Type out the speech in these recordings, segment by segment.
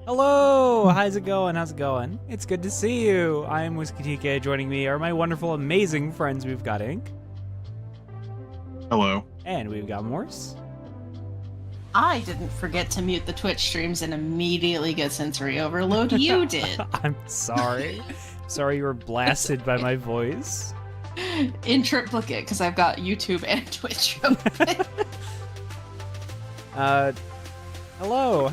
Hello! How's it going? How's it going? It's good to see you. I am Whisky TK. Joining me are my wonderful, amazing friends. We've got Ink. Hello. And we've got Morse. I didn't forget to mute the Twitch streams and immediately get sensory overload. You did. I'm sorry. Sorry you were blasted by my voice. In triplicate, because I've got YouTube and Twitch open. Hello.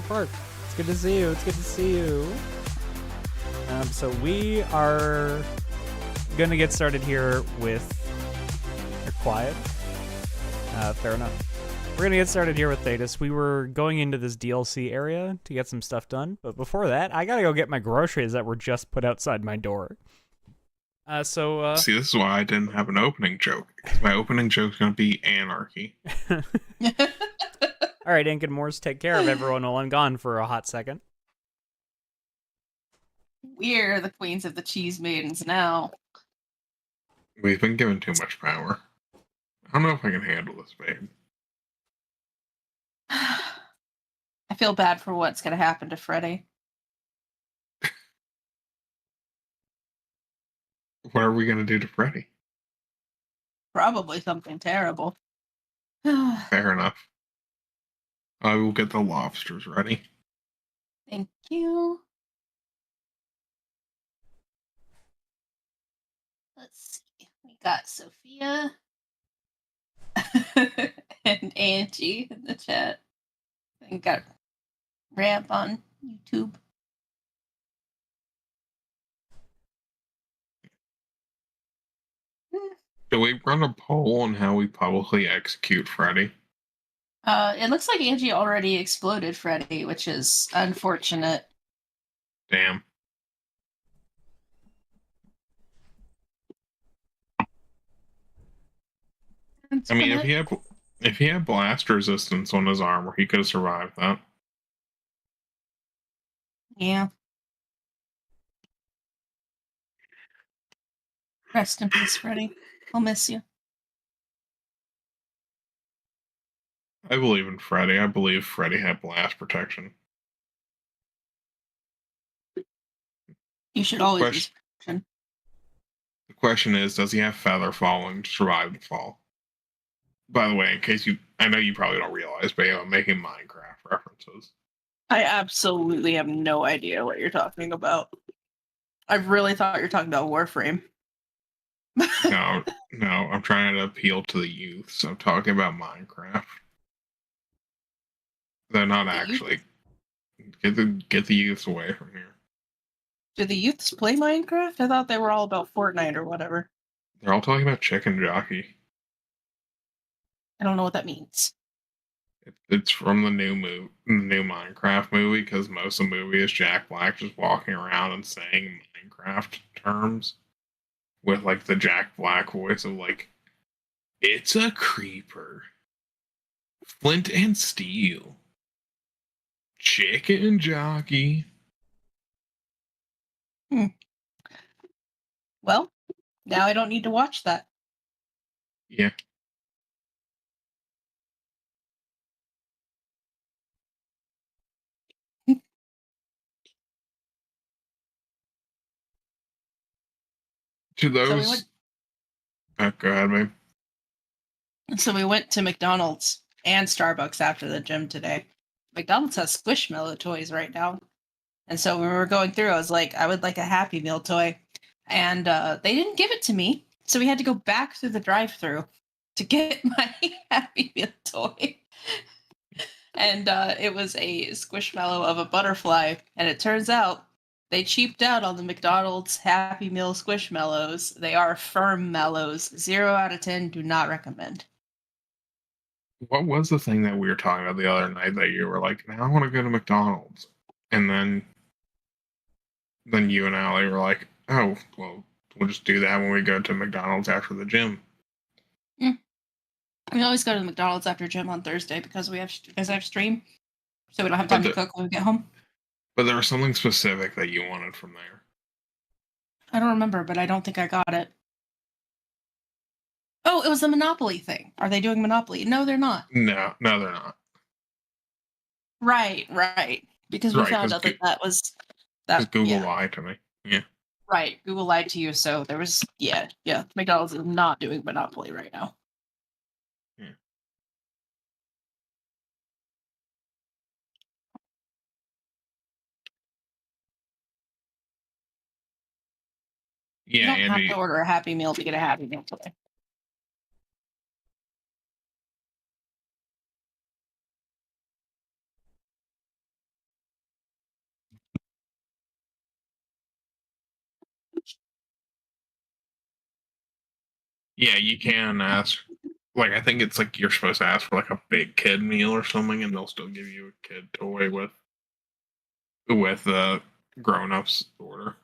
Bark. It's good to see you. So we are gonna get started here with... You're quiet? Fair enough. We're gonna get started here with Thedas. We were going into this DLC area to get some stuff done, but before that, I gotta go get my groceries that were just put outside my door. See, this is why I didn't have an opening joke. Because my opening joke's gonna be anarchy. Alright, Ink and Morse, take care of everyone while I'm gone for a hot second. We're the queens of the cheese maidens now. We've been given too much power. I don't know if I can handle this, babe. I feel bad for what's going to happen to Freddy. What are we gonna do to Freddy? Probably something terrible. Fair enough. I will get the lobsters ready. Thank you. Let's see. We got Sophia and Angie in the chat. We got Ramp on YouTube. Do we run a poll on how we publicly execute Freddy? It looks like Angie already exploded Freddy, which is unfortunate. Damn. I mean, if he had blast resistance on his armor, he could have survived that. Yeah. Rest in peace, Freddy. I'll miss you. I believe in Freddy. I believe Freddy had blast protection. You should always use protection. The question is, does he have feather falling to survive the fall? By the way, in case I know you probably don't realize, but I'm making Minecraft references. I absolutely have no idea what you're talking about. I really thought you were talking about Warframe. No, I'm trying to appeal to the youth, so I'm talking about Minecraft. They're not actually. Get the youths away from here. Do the youths play Minecraft? I thought they were all about Fortnite or whatever. They're all talking about Chicken Jockey. I don't know what that means. It's from the new Minecraft movie, because most of the movie is Jack Black just walking around and saying Minecraft terms with like the Jack Black voice of like, it's a creeper, flint and steel, chicken jockey. Well, now I don't need to watch that. Yeah. To those... go ahead, babe. So we went to McDonald's and Starbucks after the gym today. McDonald's has Squishmallow toys right now. And so when we were going through, I was like, I would like a Happy Meal toy. And they didn't give it to me. So we had to go back through the drive-thru to get my Happy Meal toy. And it was a Squishmallow of a butterfly. And it turns out they cheaped out on the McDonald's Happy Meal Squishmallows. They are firm mellows. 0 out of 10, do not recommend. What was the thing that we were talking about the other night that you were like, now I want to go to McDonald's? And then you and Allie were like, oh, well, we'll just do that when we go to McDonald's after the gym. Yeah. We always go to the McDonald's after gym on Thursday because I have stream, so we don't have time to cook when we get home. But there was something specific that you wanted from there. I don't remember, but I don't think I got it. Oh, it was the Monopoly thing. Are they doing Monopoly? No, they're not. No, they're not. Right. Because we Right, found out that was because that. Google Yeah, lied to me. Yeah. right. Google lied to you, so there was. Yeah. McDonald's is not doing Monopoly right now. Yeah. You Yeah, don't have to Andy. order a Happy Meal to get a Happy Meal today. Yeah, you can ask. Like, I think it's like you're supposed to ask for like a big kid meal or something, and they'll still give you a kid toy with a grown-ups order.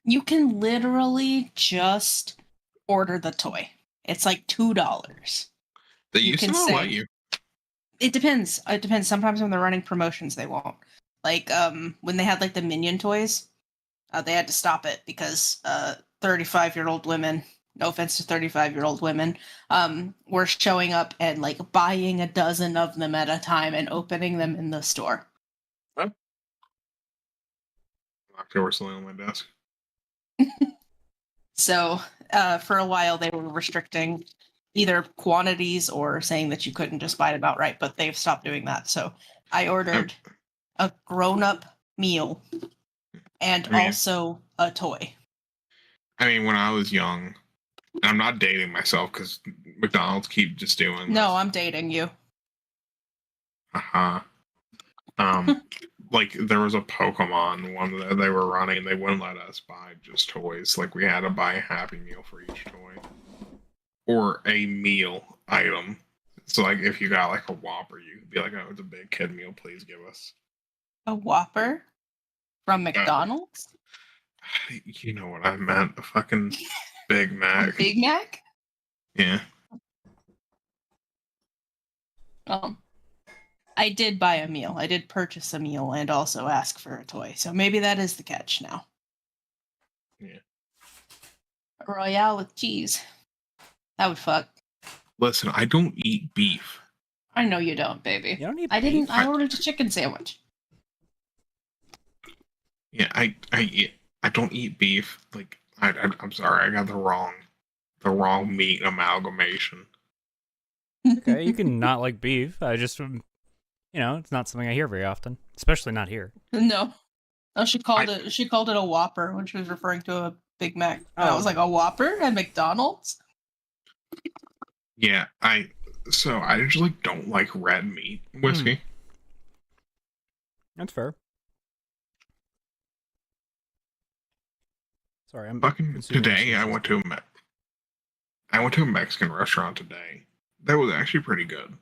You can literally just order the toy. It's like $2. They You used to can not let say you. it depends. It depends. Sometimes when they're running promotions, they won't. Like when they had like the Minion toys, they had to stop it because 35-year-old women, no offense to 35-year-old women, were showing up and like buying a dozen of them at a time and opening them in the store. Huh? October something on my desk. So for a while they were restricting either quantities or saying that you couldn't just buy them outright, but they've stopped doing that. So I ordered a grown-up meal and I mean, also a toy. when I was young, and I'm not dating myself because McDonald's keep just doing No, this. I'm dating you. Haha. Like there was a Pokemon one that they were running, and they wouldn't let us buy just toys. Like we had to buy a Happy Meal for each toy, or a meal item. So like if you got like a Whopper, you could be like, "Oh, it's a big kid meal. Please give us." A Whopper from McDonald's? You know what I meant? A fucking Big A Mac. Big Mac? Yeah. I did buy a meal. I did purchase a meal and also ask for a toy. So maybe that is the catch now. Yeah. A Royale with cheese. That would fuck. Listen, I don't eat beef. I know you don't, baby. You don't eat I beef? didn't. I ordered a chicken sandwich. Yeah, I don't eat beef. Like I'm sorry, I got the wrong meat amalgamation. Okay, you can not like beef. I just, it's not something I hear very often, especially not here. No. Oh, she called it a Whopper when she was referring to a Big Mac. And I was like, a Whopper at McDonald's? Yeah, I usually don't like red meat whiskey. That's fair. Sorry, I'm Fucking today I went to a Mexican restaurant today. That was actually pretty good.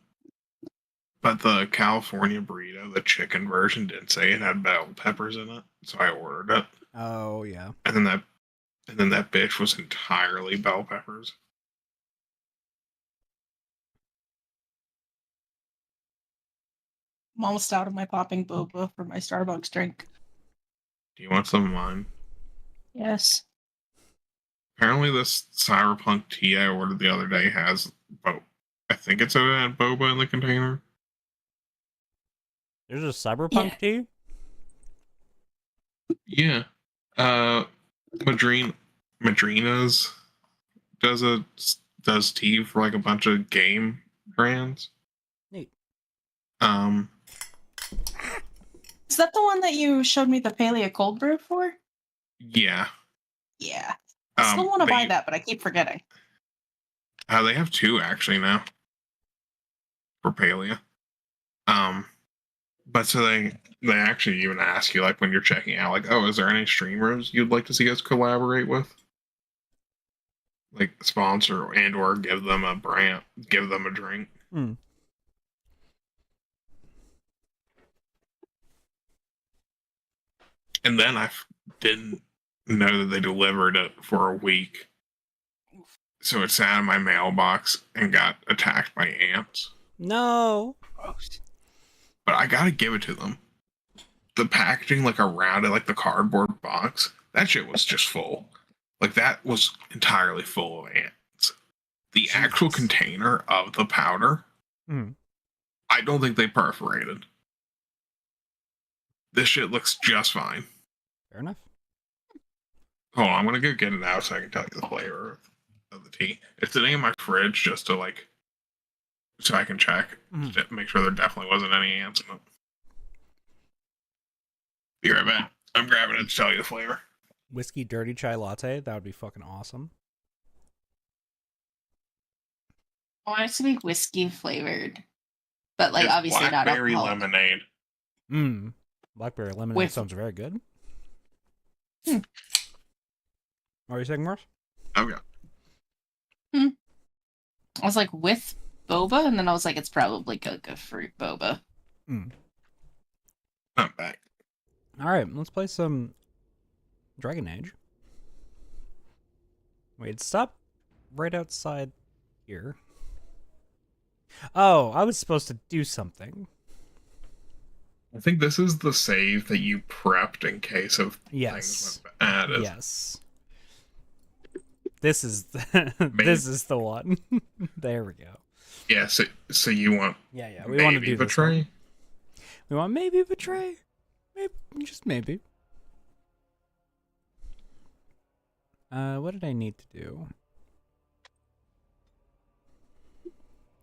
But the California burrito, the chicken version, didn't say it had bell peppers in it, so I ordered it. Oh yeah. And then that bitch was entirely bell peppers. I'm almost out of my popping boba for my Starbucks drink. Do you want some of mine? Yes. Apparently, this Cyberpunk tea I ordered the other day has I think it said it had boba in the container. There's a cyberpunk tea? Yeah. Madrina's does tea for like a bunch of game brands. Neat. Is that the one that you showed me the Paleo cold brew for? Yeah. Yeah. I still want to buy that, but I keep forgetting. They have two actually now for Paleo. But so they actually even ask you like when you're checking out, like, oh, is there any streamers you'd like to see us collaborate with? Like sponsor and or give them a drink. Hmm. And then I didn't know that they delivered it for a week. So it sat in my mailbox and got attacked by ants. No. But I gotta give it to them. The packaging, like around it, like the cardboard box, that shit was just full. Like that was entirely full of ants. The actual container of the powder, I don't think they perforated. This shit looks just fine. Fair enough. Hold on, I'm gonna go get it out so I can tell you the flavor of the tea. It's sitting in my fridge just to like, so I can check, make sure there definitely wasn't any ants in it. Be right back. I'm grabbing it to tell you the flavor. Whiskey dirty chai latte. That would be fucking awesome. I want it to be whiskey flavored, but like It's obviously not blackberry alcoholic. lemonade. Blackberry lemonade With- sounds very good. Hmm. What are you saying, Morse? Okay. I was like with boba, and then I was like, it's probably coca fruit boba. I'm back. All right, let's play some Dragon Age. Wait, stop right outside here. Oh, I was supposed to do something. I think this is the save that you prepped in case of Yes. things went bad. Yes. This is this is the one. There we go. Yeah, so you want Yeah. We want to do this betray? one. We want maybe betray. Maybe, just maybe. What did I need to do?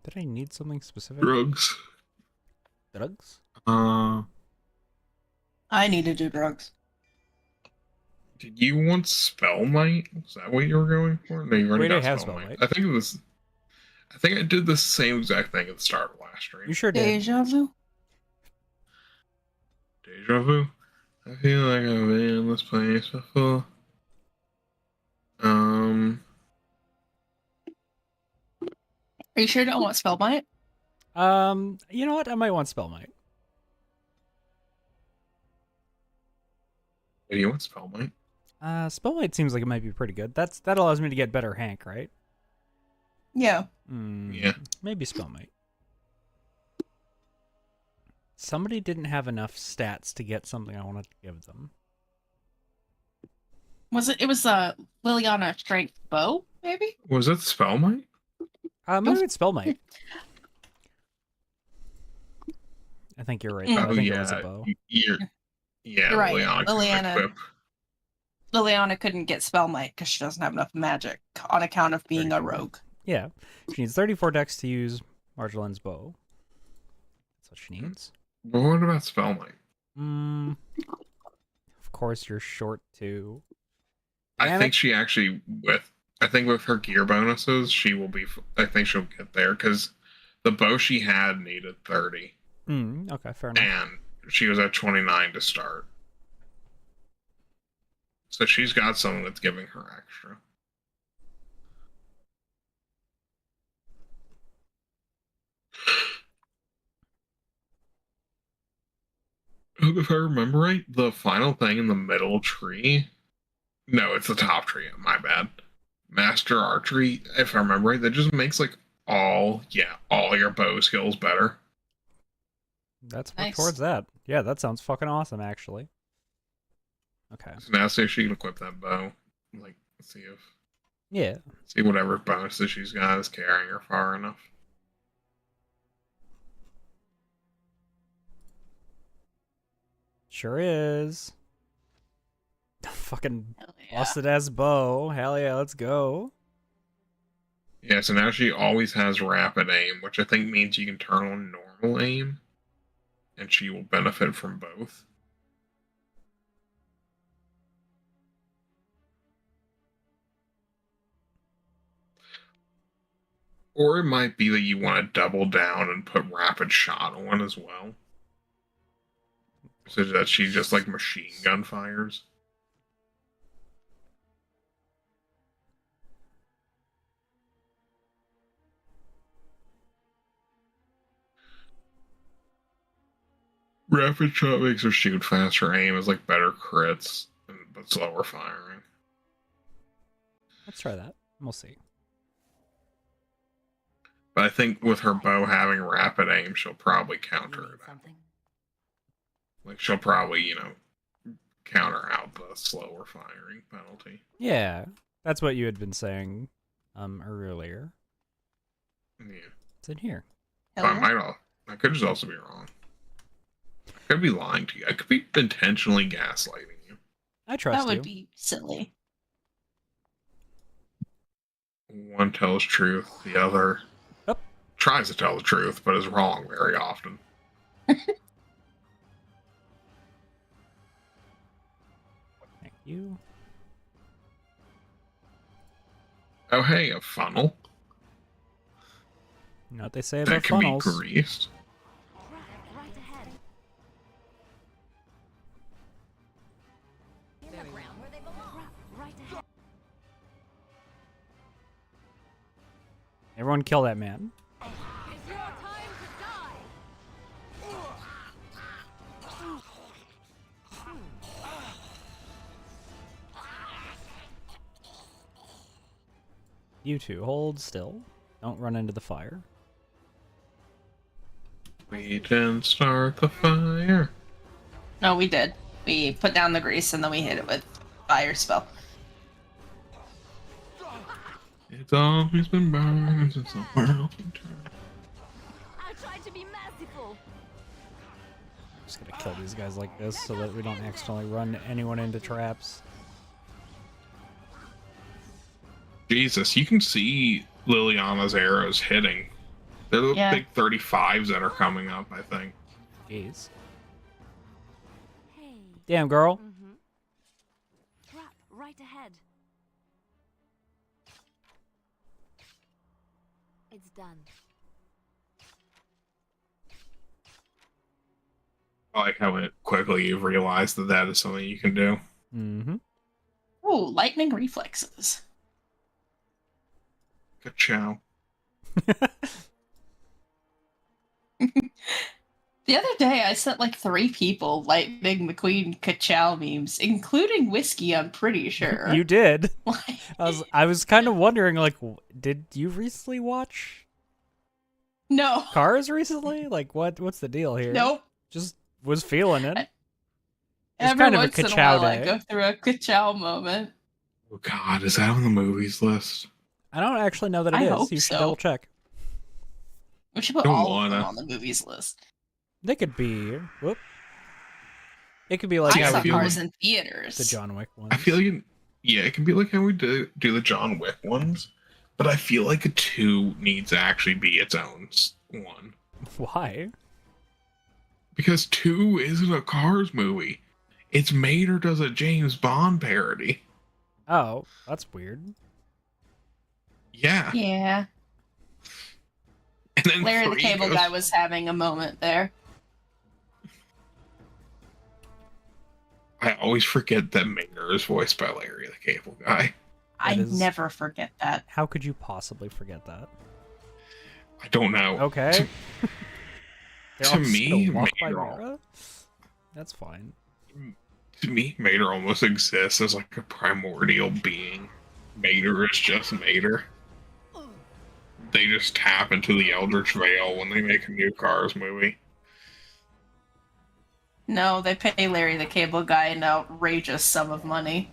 Did I need something specific? Drugs. Drugs? I need to do drugs. Did you want Spellmite? Is that what you were going for? No, you already Wait, got I have Spellmite. Spellmite. I think I did the same exact thing at the start of last stream. You sure did. Deja vu? Deja vu. I feel like I've been in this place before. Are you sure you don't want Spellbite? You know what? I might want Spellmite. Do you want Spellmite? Spellmite seems like it might be pretty good. That allows me to get better Hank, right? Yeah. Yeah. Maybe Spellmite. Somebody didn't have enough stats to get something I wanted to give them. It was Liliana Strength Bow, maybe? Was it Spellmite? Maybe it's Spellmite. I think you're right. Though. I think it was a bow. You're right. Liliana. Equip. Liliana couldn't get Spellmite because she doesn't have enough magic on account of being a rogue. Yeah. She needs 34 dex to use Marjolaine's bow. That's what she needs. But what about Spellmite? Of course, you're short too. I think she actually with her gear bonuses, she will be. I think she'll get there because the bow she had needed 30. Okay, fair enough. And she was at 29 to start. So she's got someone that's giving her extra. If I remember right, the final thing in the middle tree. No, it's the top tree. My bad. Master Archery, if I remember right, that just makes like all your bow skills better. Let's work Nice. towards that. Yeah, that sounds fucking awesome, actually. Okay. So now see if she can equip that bow. Like, see whatever bonuses she's got is carrying her far enough. Sure is. Fucking Yeah. busted ass bow. Hell yeah, let's go. Yeah, so now she always has rapid aim, which I think means you can turn on normal aim, and she will benefit from both. Or it might be that you want to double down and put rapid shot on as well. So that she just like machine gun fires. Rapid shot makes her shoot faster. Aim is like better crits, but slower firing. Let's try that. We'll see. But I think with her bow having rapid aim, she'll probably counter it out. Like she'll probably, counter out the slower firing penalty. Yeah, that's what you had been saying earlier. Yeah. It's in here. But I could just also be wrong. I could be lying to you. I could be intentionally gaslighting you. I trust That would you. be silly. One tells truth, the other Yep. tries to tell the truth, but is wrong very often. Thank you. Oh, hey, a funnel You know what they say that about can be funnels? greased. Right ahead. In the ground where they belong. Right ahead. Everyone kill that man. It's your time to die. You two, hold still. Don't run into the fire. We didn't start the fire. No, we did. We put down the grease and then we hit it with fire spell. It's always been burning since the world turned. I tried to be merciful. Just gonna kill these guys like this so that we don't accidentally run anyone into traps. Jesus, you can see Liliana's arrows hitting. They're the Yeah. big 35s that are coming up, I think. Jeez. Hey. Damn, girl. Mm-hmm. Trap right ahead. It's done. I like how quickly you've realized that that is something you can do. Mm-hmm. Ooh, lightning reflexes. Ka-chow. The other day, I sent like 3 people Lightning McQueen Ka-chow memes, including Whisky, I'm pretty sure. You did. Like, I was kind of wondering, like, did you recently watch no. Cars recently? Like, what's the deal here? Nope. Just was feeling it. It's Every kind of a once in a Ka-chow while, I day. go through a Ka-chow moment. Oh god, is that on the movies list? I don't actually know that it I is. hope You should so. double check. We should put Don't all of them wanna. on the movies list. They could be. Whoop. It could be like I how saw we do Cars in theaters. the John Wick ones. I feel like, yeah, it can be like how we do the John Wick ones, but I feel like a 2 needs to actually be its own one. Why? Because 2 isn't a Cars movie. It's Mater does a James Bond parody. Oh, that's weird. Yeah. Yeah. And then Larry the 3 Cable goes- Guy was having a moment there. I always forget that Mater is voiced by Larry the Cable Guy. I is- never forget that. How could you possibly forget that? I don't know. Okay. They're To all just gonna me, walk by Mater- Mira? That's fine. To me, Mater almost exists as like a primordial being. Mater is just Mater. They just tap into the Eldritch Veil when they make a new Cars movie. No, they pay Larry the Cable Guy an outrageous sum of money.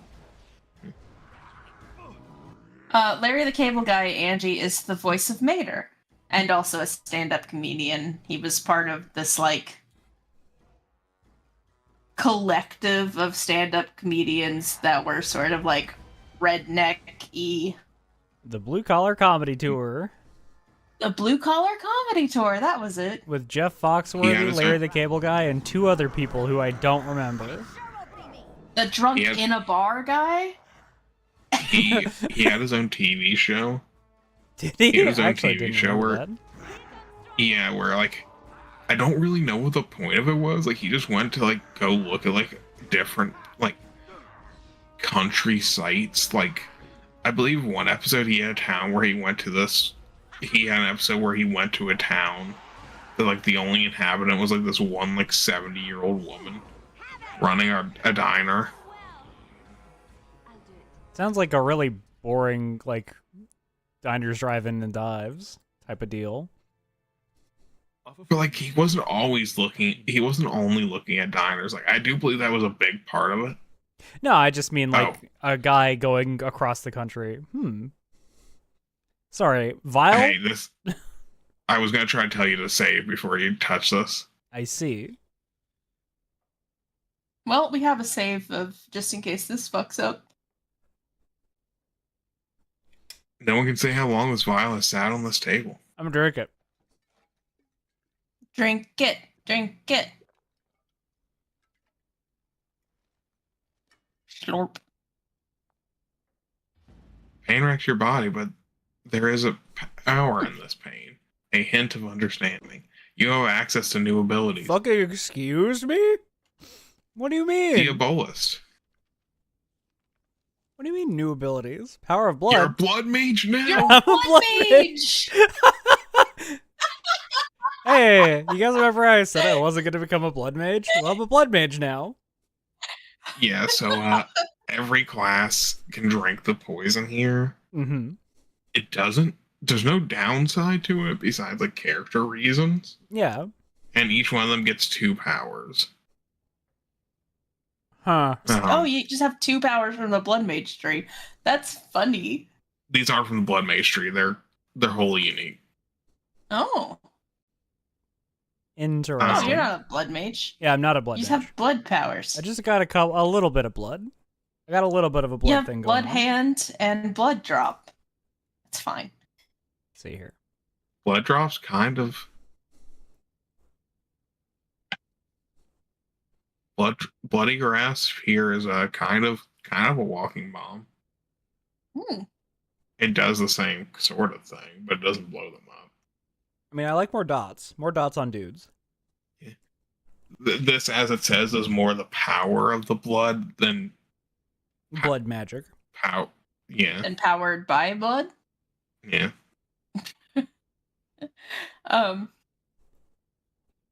Larry the Cable Guy, Angie, is the voice of Mater, and also a stand-up comedian. He was part of this, like, collective of stand-up comedians that were sort of, like, redneck-y. The Blue Collar Comedy Tour The Blue Collar Comedy Tour, that was it. with Jeff Foxworthy, Yeah, Larry so- the Cable Guy, and 2 other people who I don't remember. The drunk Yeah. in a bar guy? He had his own TV show. Did he? He had his own Actually, TV didn't show remember where- that. Yeah, where like I don't really know what the point of it was. Like he just went to like go look at like different like country sites. Like I believe one episode he had a town where he went to this. He had an episode where he went to a town that like the only inhabitant was like this one like 70-year-old woman running a diner. I'll do it. Sounds like a really boring, like, diners, drive-in, and dives type of deal. But like he wasn't always looking. He wasn't only looking at diners. Like I do believe that was a big part of it. No, I just mean, like, Oh. a guy going across the country. Sorry, Vile? Hey, this. I was gonna try to tell you to save before you touch this. I see. Well, we have a save of just in case this fucks up. No one can say how long this vial has sat on this table. I'm gonna drink it. Drink it. Drink it. Slurp. Pain wrecks your body, but there is a power in this pain. A hint of understanding. You have access to new abilities. Fucking excuse me? What do you mean? Diabolist. What do you mean new abilities? Power of blood. You're a blood mage now. You're I'm a a blood blood mage! Hey, you guys remember I said I wasn't gonna become a blood mage? Well, I'm a blood mage now. Yeah, so every class can drink the poison here. Mm-hmm. It doesn't. There's no downside to it besides like character reasons. Yeah. And each one of them gets 2 powers. Huh. Oh, you just have 2 powers from the blood mage tree. That's funny. These aren't from the blood mage tree. They're wholly unique. Oh. Interesting. Oh, you're not a blood mage. Yeah, I'm not a blood You mage. just have blood powers. I just got a little bit of blood. I got a little bit of a blood you have thing blood going on. hand and blood drop. It's fine. Let's see here. Blood drops kind of. Bloody grass here is a kind of a walking bomb. Hmm. It does the same sort of thing, but it doesn't blow them up. I mean, I like more dots. More dots on dudes. Yeah. This, as it says, is more the power of the blood than Blood magic. power. Yeah, And powered by blood. yeah.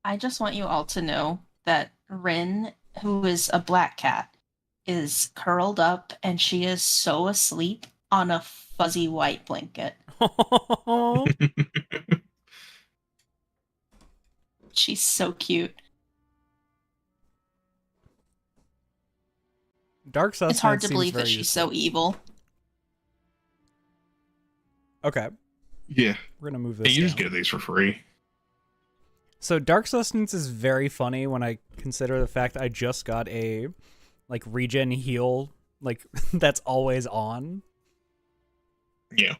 I just want you all to know that Rin, who is a black cat, is curled up and she is so asleep on a fuzzy white blanket. She's so cute. Dark sustenance It's hard to seems believe that very she's useful. so evil. Okay, Yeah, we're gonna move and this you just down. get these for free. So dark sustenance is very funny when I consider the fact I just got a like regen heal like that's always on. Yeah,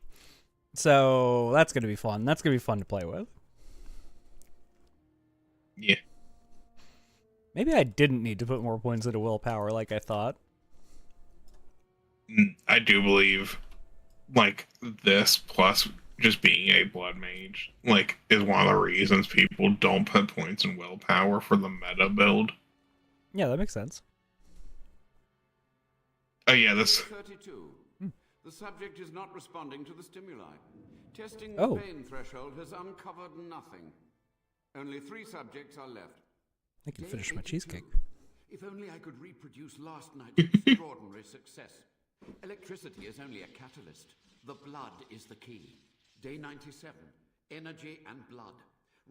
So that's gonna be fun. That's gonna be fun to play with. yeah. Maybe I didn't need to put more points into willpower like I thought. I do believe, like, this plus just being a blood mage, like, is one of the reasons people don't put points in willpower for the meta build. Yeah, that makes sense. Oh yeah, this. 32. The subject is not responding to the stimuli. Testing Oh. the pain threshold has uncovered nothing. Only 3 subjects are left. I can Day finish my 82. cheesecake. If only I could reproduce last night's extraordinary success. Electricity is only a catalyst. The blood is the key. Day 97. Energy and blood.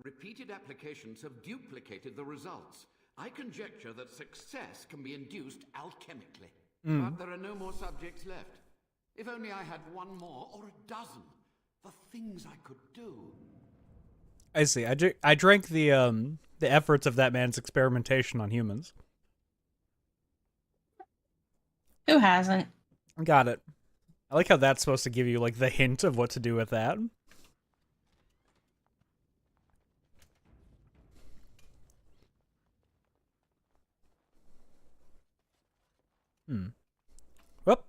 Repeated applications have duplicated the results. I conjecture that success can be induced alchemically. But there are no more subjects left. If only I had 1 more or a dozen. The things I could do. I see. I drank the efforts of that man's experimentation on humans. Who hasn't? Got it. I like how that's supposed to give you like the hint of what to do with that. Whoop.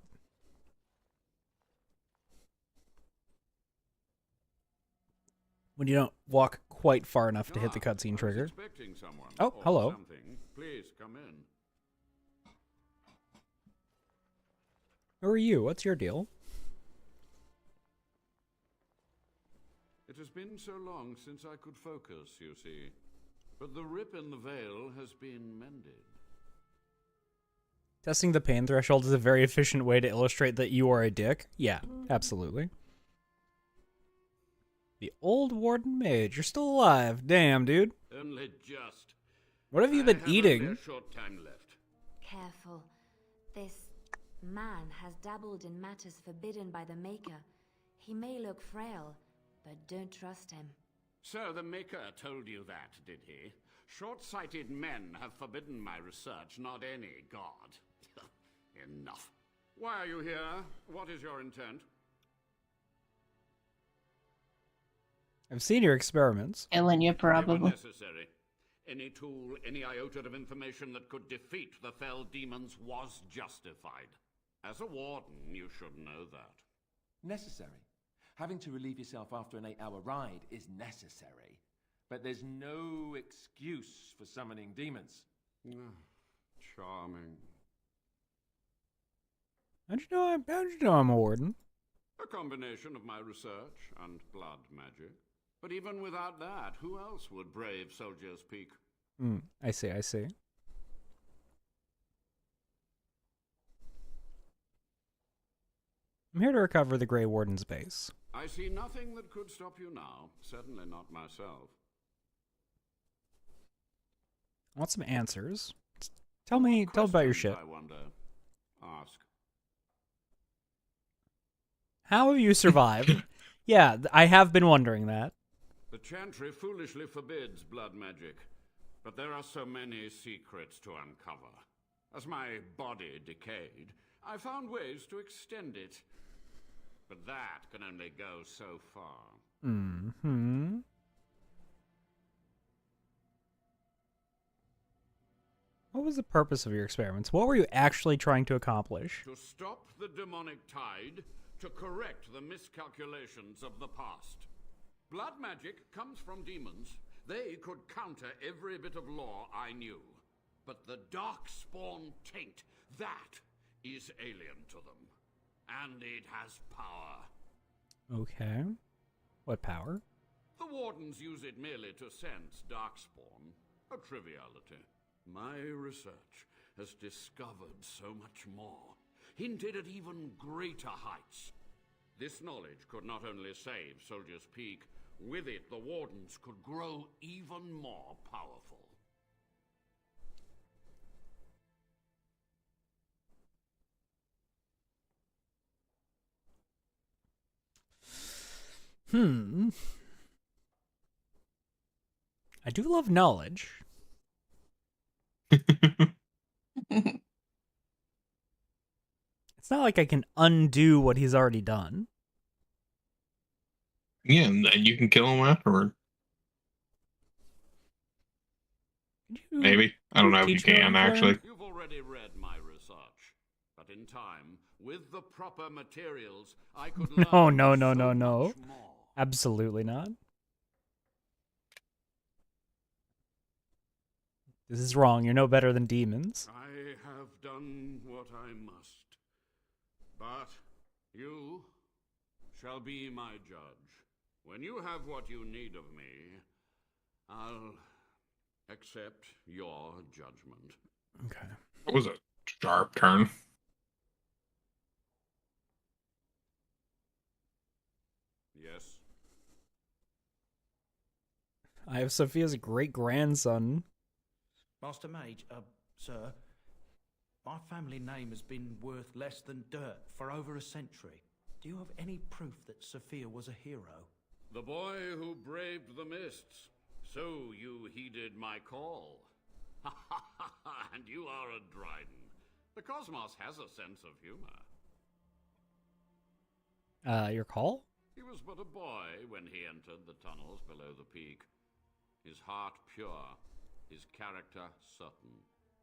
When you don't walk quite far enough to hit the cutscene trigger. Expecting someone. Oh, or hello. Something. Please come in. Who are you? What's your deal? It has been so long since I could focus, you see. But the rip in the veil has been mended. Testing the pain threshold is a very efficient way to illustrate that you are a dick. Yeah, absolutely. The old warden mage. You're still alive. Damn, dude. Only just. What have you I been have only eating? a short time left. Careful. This man has dabbled in matters forbidden by the Maker. He may look frail, but don't trust him. So the Maker told you that, did he? Short-sighted men have forbidden my research, not any god. Enough. Why are you here? What is your intent? I've seen your experiments. Killing you, They were probably. necessary. Any tool, any iota of information that could defeat the fell demons was justified. As a warden, you should know that. Necessary. Having to relieve yourself after an 8-hour ride is necessary. But there's no excuse for summoning demons. Charming. How'd you know I'm a warden? A combination of my research and blood magic. But even without that, who else would brave Soldier's Peak? I see. I'm here to recover the Grey Warden's base. I see nothing that could stop you now. Certainly not myself. I want some answers. Tell me about your shit. I wonder. Ask. How have you survived? Yeah, I have been wondering that. The Chantry foolishly forbids blood magic, but there are so many secrets to uncover. As my body decayed, I found ways to extend it. But that can only go so far. Mm-hmm. What was the purpose of your experiments? What were you actually trying to accomplish? To stop the demonic tide, to correct the miscalculations of the past. Blood magic comes from demons. They could counter every bit of law I knew. But the darkspawn taint, that is alien to them. And it has power. Okay. What power? The wardens use it merely to sense darkspawn. A triviality. My research has discovered so much more, hinted at even greater heights. This knowledge could not only save Soldier's Peak, with it the wardens could grow even more powerful. I do love knowledge. It's not like I can undo what he's already done. Yeah, and then you can kill him afterward. Maybe. I don't know if you teach me what can, you've learned? actually. You've already read my research, but in time, with the proper materials, I could learn No. so much more. Absolutely not. This is wrong. You're no better than demons. I have done what I must, but you shall be my judge. When you have what you need of me, I'll accept your judgment. Okay. That was a sharp turn. Yes? I have Sophia's great-grandson. Master Mage, sir, my family name has been worth less than dirt for over a century. Do you have any proof that Sophia was a hero? The boy who braved the mists. So you heeded my call. And you are a Dryden. The cosmos has a sense of humor. Your call? He was but a boy when he entered the tunnels below the peak. His heart pure, his character certain.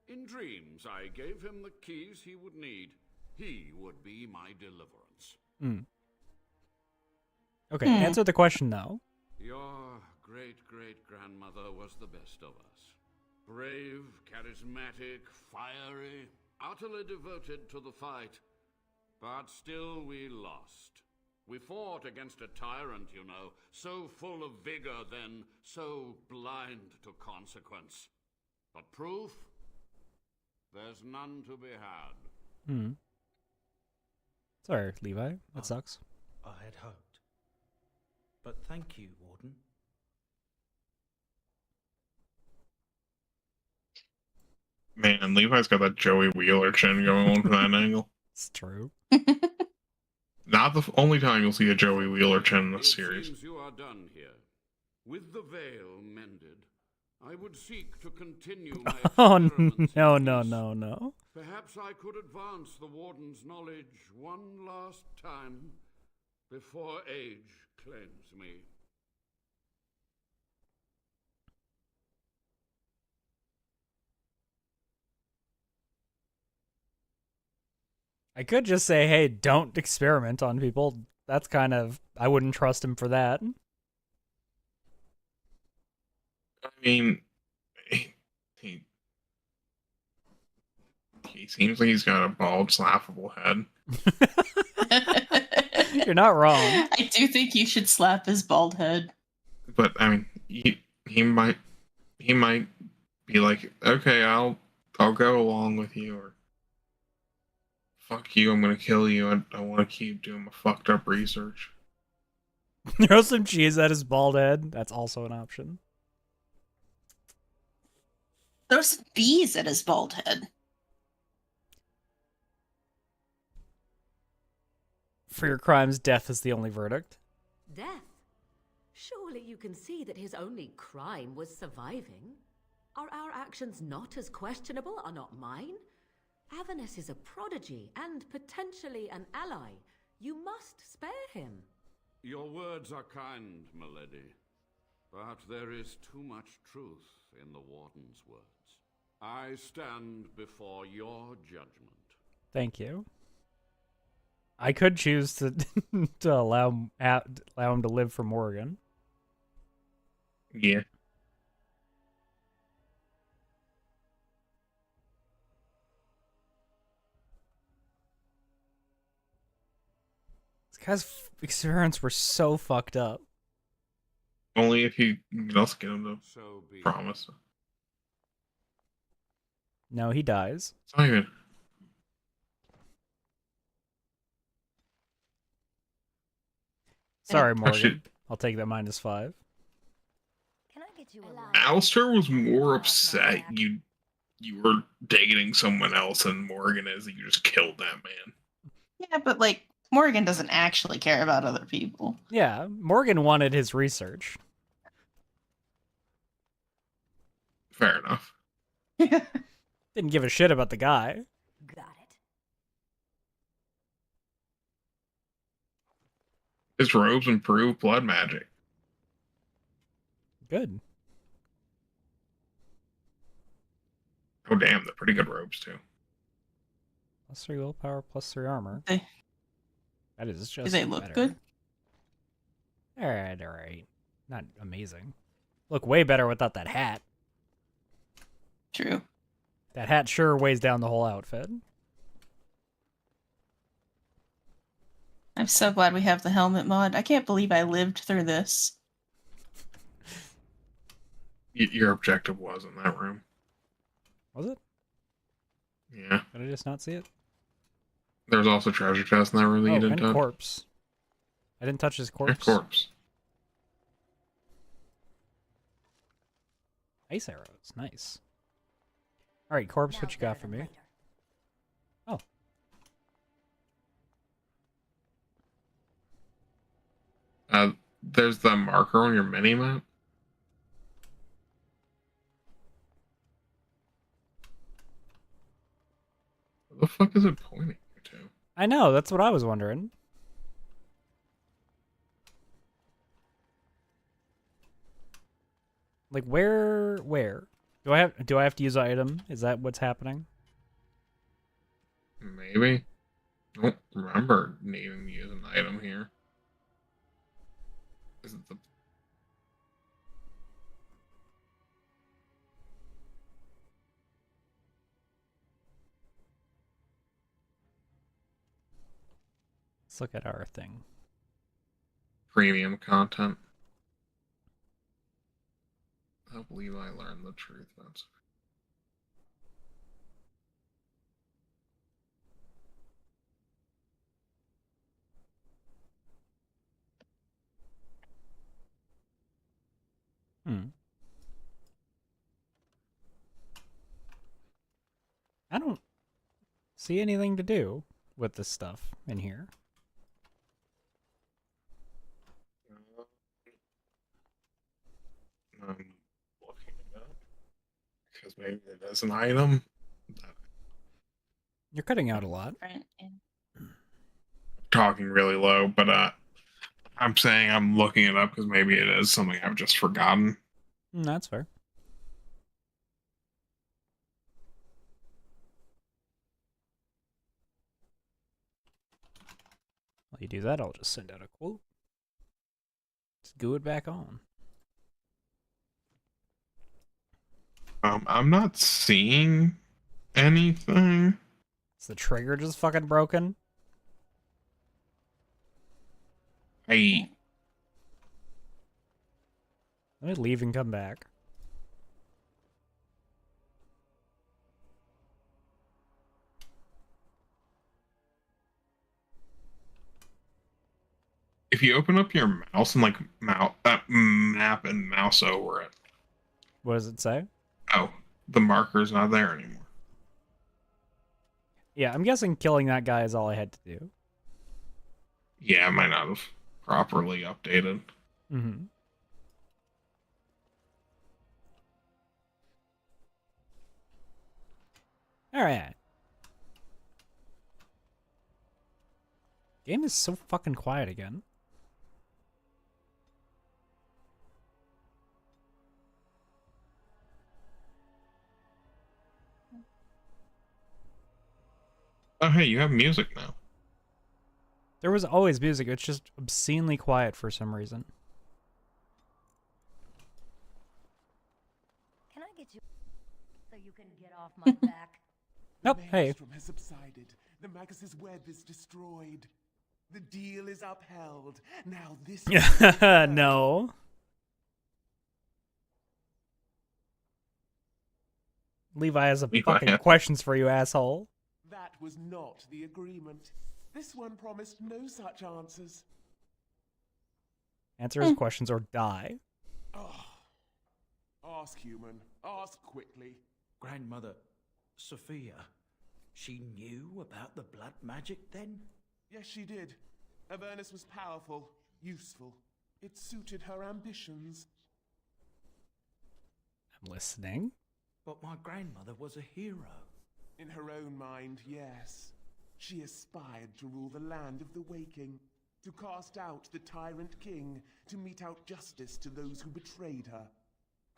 In dreams, I gave him the keys he would need. He would be my deliverance. Okay, answer the question, though. Your great-great-grandmother was the best of us. Brave, charismatic, fiery, utterly devoted to the fight. But still we lost. We fought against a tyrant, you know, so full of vigor then, so blind to consequence. But proof? There's none to be had. Sorry, Levi. That sucks. I had hoped. But thank you, Warden. Man, Levi's got that Joey Wheeler chin going on from that angle. It's true. Not the only time you'll see a Joey Wheeler chin in this It series. seems you are done here. With the veil mended, I would seek to continue my Oh, experiments no, in no, peace. no, no. Perhaps I could advance the Warden's knowledge one last time before age claims me. I could just say, hey, don't experiment on people. That's kind of... I wouldn't trust him for that. I mean, he seems like he's got a bald, slappable head. You're not wrong. I do think you should slap his bald head. But I mean, he might be like, okay, I'll go along with you, or fuck you, I'm gonna kill you. I want to keep doing my fucked up research. Throw some cheese at his bald head. That's also an option. Throw some bees at his bald head. For your crimes, death is the only verdict. Death? Surely you can see that his only crime was surviving. Are our actions not as questionable, are not mine? Avernus is a prodigy and potentially an ally. You must spare him. Your words are kind, milady, but there is too much truth in the Warden's words. I stand before your judgment. Thank you. I could choose to to allow him to live for Morgan. Yeah. This guy's experiments were so fucked up. Only if you else get him to So be it. promise. No, he dies. It's not even. Sorry, Morgan. Actually, I'll take that -5. Can I get you a line? Alistair was more upset you were dating someone else than Morgan is that you just killed that man. Yeah, but like Morgan doesn't actually care about other people. Yeah, Morgan wanted his research. Fair enough. Didn't give a shit about the guy. Got it. His robes improve blood magic. Good. Oh damn, they're pretty good robes too. +3 willpower, +3 armor. They- That is just Do they look better. good? Alright, alright. Not amazing. Look way better without that hat. True. That hat sure weighs down the whole outfit. I'm so glad we have the helmet mod. I can't believe I lived through this. Your objective was in that room. Was it? Yeah. Did I just not see it? There was also treasure chest in that room that Oh, you didn't and touch. corpse. I didn't touch his Yeah, corpse. corpse. Ice arrows. Nice. Alright, corpse, what Now you got better for than me? later. Oh. There's the marker on your mini map. What the fuck is it pointing to? I know, that's what I was wondering. Like where? Do I have to use an item? Is that what's happening? Maybe. I don't remember needing to use an item here. Is it the... Let's look at our thing. premium content? I believe I learned the truth. That's... I don't see anything to do with this stuff in here. I'm looking it up. because maybe it is an item. You're cutting out a lot. Right, yeah. Talking really low, but I'm saying I'm looking it up because maybe it is something I've just forgotten. That's fair. While you do that, I'll just send out a quote. Let's glue it back on. I'm not seeing anything. Is the trigger just fucking broken? Let me leave and come back. If you open up your mouse and like map and mouse over it, What does it say? oh, the marker's not there anymore. Yeah, I'm guessing killing that guy is all I had to do. Yeah, I might not have properly updated. Mm-hmm. Alright. Game is so fucking quiet again. Oh, hey, you have music now. There was always music, it's just obscenely quiet for some reason. Can I get you so you can get off my back? Nope, hey. The has subsided. The Magus' web is destroyed. The deal is upheld. Now this No. Levi has fucking questions for you, asshole. That was not the agreement. This one promised no such answers. Answer his questions or die. Oh. Ask, human. Ask quickly. Grandmother, Sophia, she knew about the blood magic then? Yes, she did. Avernus was powerful, useful. It suited her ambitions. I'm listening. But my grandmother was a hero. In her own mind, yes. She aspired to rule the land of the waking, to cast out the tyrant king, to mete out justice to those who betrayed her.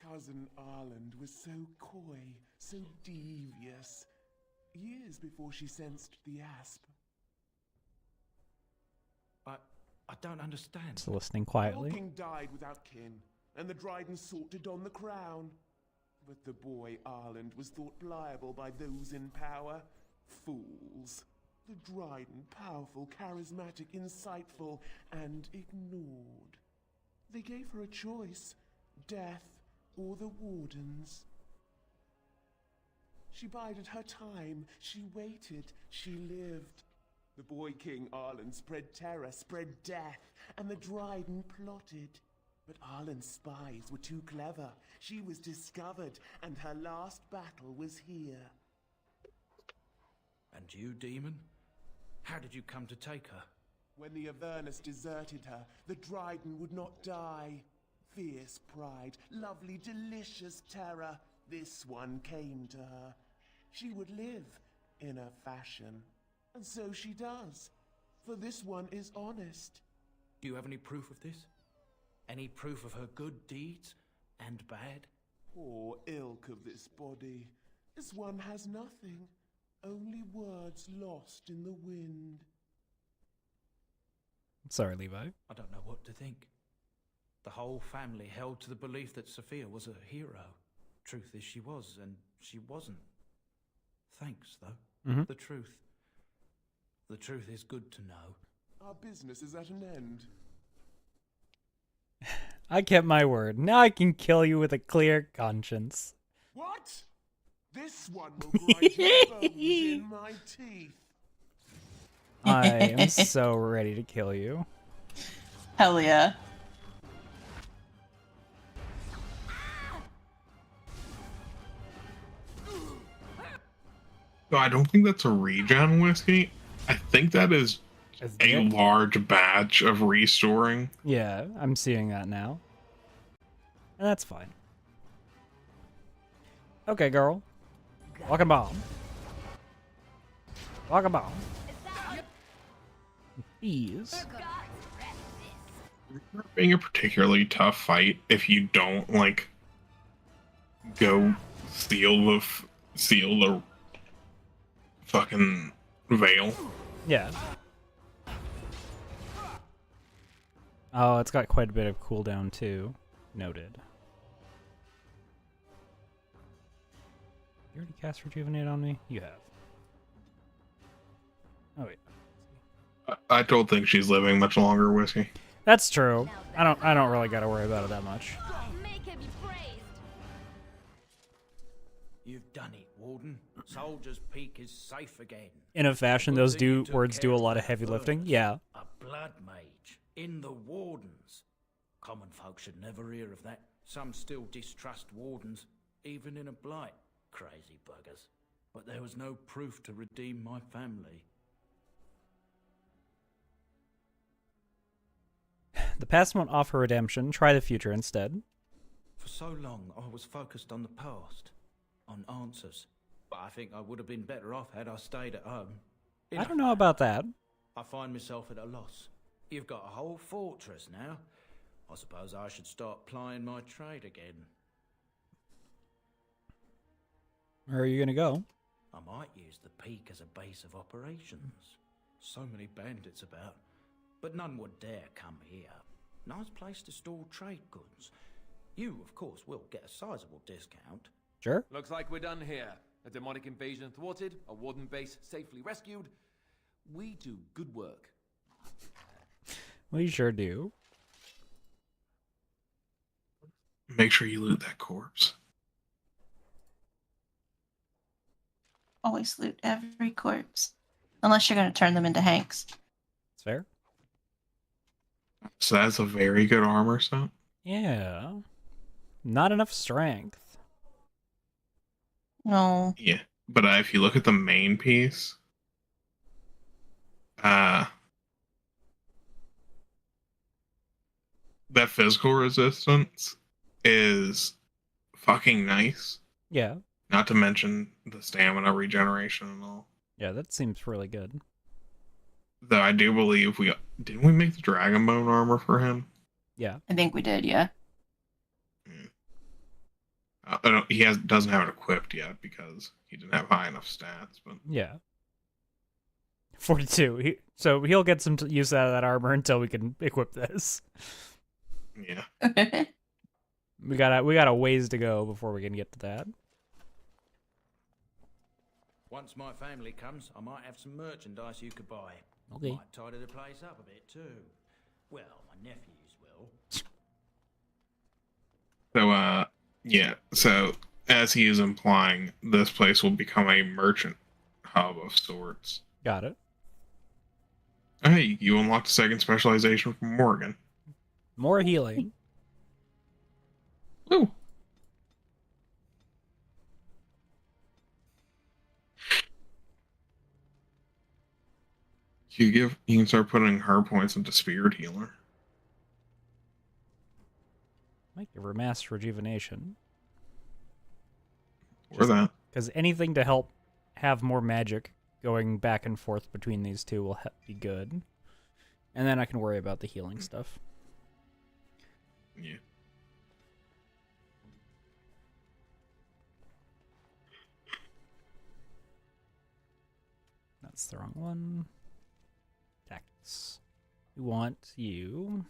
Cousin Arland was so coy, so devious, years before she sensed the asp. I don't understand. Just listening quietly. The king died without kin, and the Dryden sought to don the crown. But the boy Arland was thought pliable by those in power. Fools. The Dryden, powerful, charismatic, insightful, and ignored. They gave her a choice, death or the Wardens. She bided her time, she waited, she lived. The boy King Arland spread terror, spread death, and the Dryden plotted. But Arland's spies were too clever. She was discovered, and her last battle was here. And you, demon? How did you come to take her? When the Avernus deserted her, the Dryden would not die. Fierce pride, lovely, delicious terror, this one came to her. She would live in a fashion, and so she does, for this one is honest. Do you have any proof of this? Any proof of her good deeds and bad? Poor ilk of this body, this one has nothing, only words lost in the wind. Sorry, Levi. I don't know what to think. The whole family held to the belief that Sophia was a hero. Truth is she was, and she wasn't. Thanks, though. Mm-hmm. The truth is good to know. Our business is at an end. I kept my word. Now I can kill you with a clear conscience. What? This one will grind your bones in my teeth. I am so ready to kill you. Hell yeah. No, I don't think that's a regen whiskey. I think that is a large batch of restoring. Yeah, I'm seeing that now. And that's fine. Okay, girl. Walking bomb. Walking bomb. Ease. Being a particularly tough fight if you don't like go seal the fucking veil. Yeah. Oh, it's got quite a bit of cooldown too. Noted. You already cast Rejuvenate on me? You have. Oh wait. I don't think she's living much longer, Whiskey. That's true. I don't really gotta worry about it that much. Make him be praised. You've done it, Warden. Soldier's Peak is safe again. In a fashion, Good those thing you took words do care a of lot of that heavy lifting. first. Yeah. A blood mage in the Wardens. Common folk should never hear of that. Some still distrust Wardens, even in a blight. Crazy buggers. But there was no proof to redeem my family. The past won't offer redemption. Try the future instead. For so long, I was focused on the past, on answers. But I think I would have been better off had I stayed at home. I don't know about that. I find myself at a loss. You've got a whole fortress now. I suppose I should start plying my trade again. Where are you gonna go? I might use the peak as a base of operations. So many bandits about, but none would dare come here. Nice place to store trade goods. You, of course, will get a sizable discount. Sure. Looks like we're done here. A demonic invasion thwarted, a warden base safely rescued. We do good work. We sure do. Make sure you loot that corpse. Always loot every corpse. Unless you're going to turn them into Hanks. It's fair. So that's a very good armor set. Yeah. Not enough strength. No. Yeah, but if you look at the main piece, that physical resistance is fucking nice. Yeah. Not to mention the stamina regeneration and all. Yeah, that seems really good. Though I do believe didn't we make the dragon bone armor for him? Yeah. I think we did, yeah. Doesn't have it equipped yet because he didn't have high enough stats. But Yeah. 42. So he'll get some use out of that armor until we can equip this. yeah, We got a ways to go before we can get to that. Once my family comes, I might have some merchandise you could buy. Okay. Might tidy the place up a bit too. Well, my nephews will. So yeah. So as he is implying, this place will become a merchant hub of sorts. Got it. Hey, you unlocked a second specialization from Morgan. More healing. Woo. You can start putting her points into Spirit Healer. Might give her mass rejuvenation. Or that. Because anything to help have more magic going back and forth between these two will be good. And then I can worry about the healing stuff. Yeah. That's the wrong one. Tactics. We want you.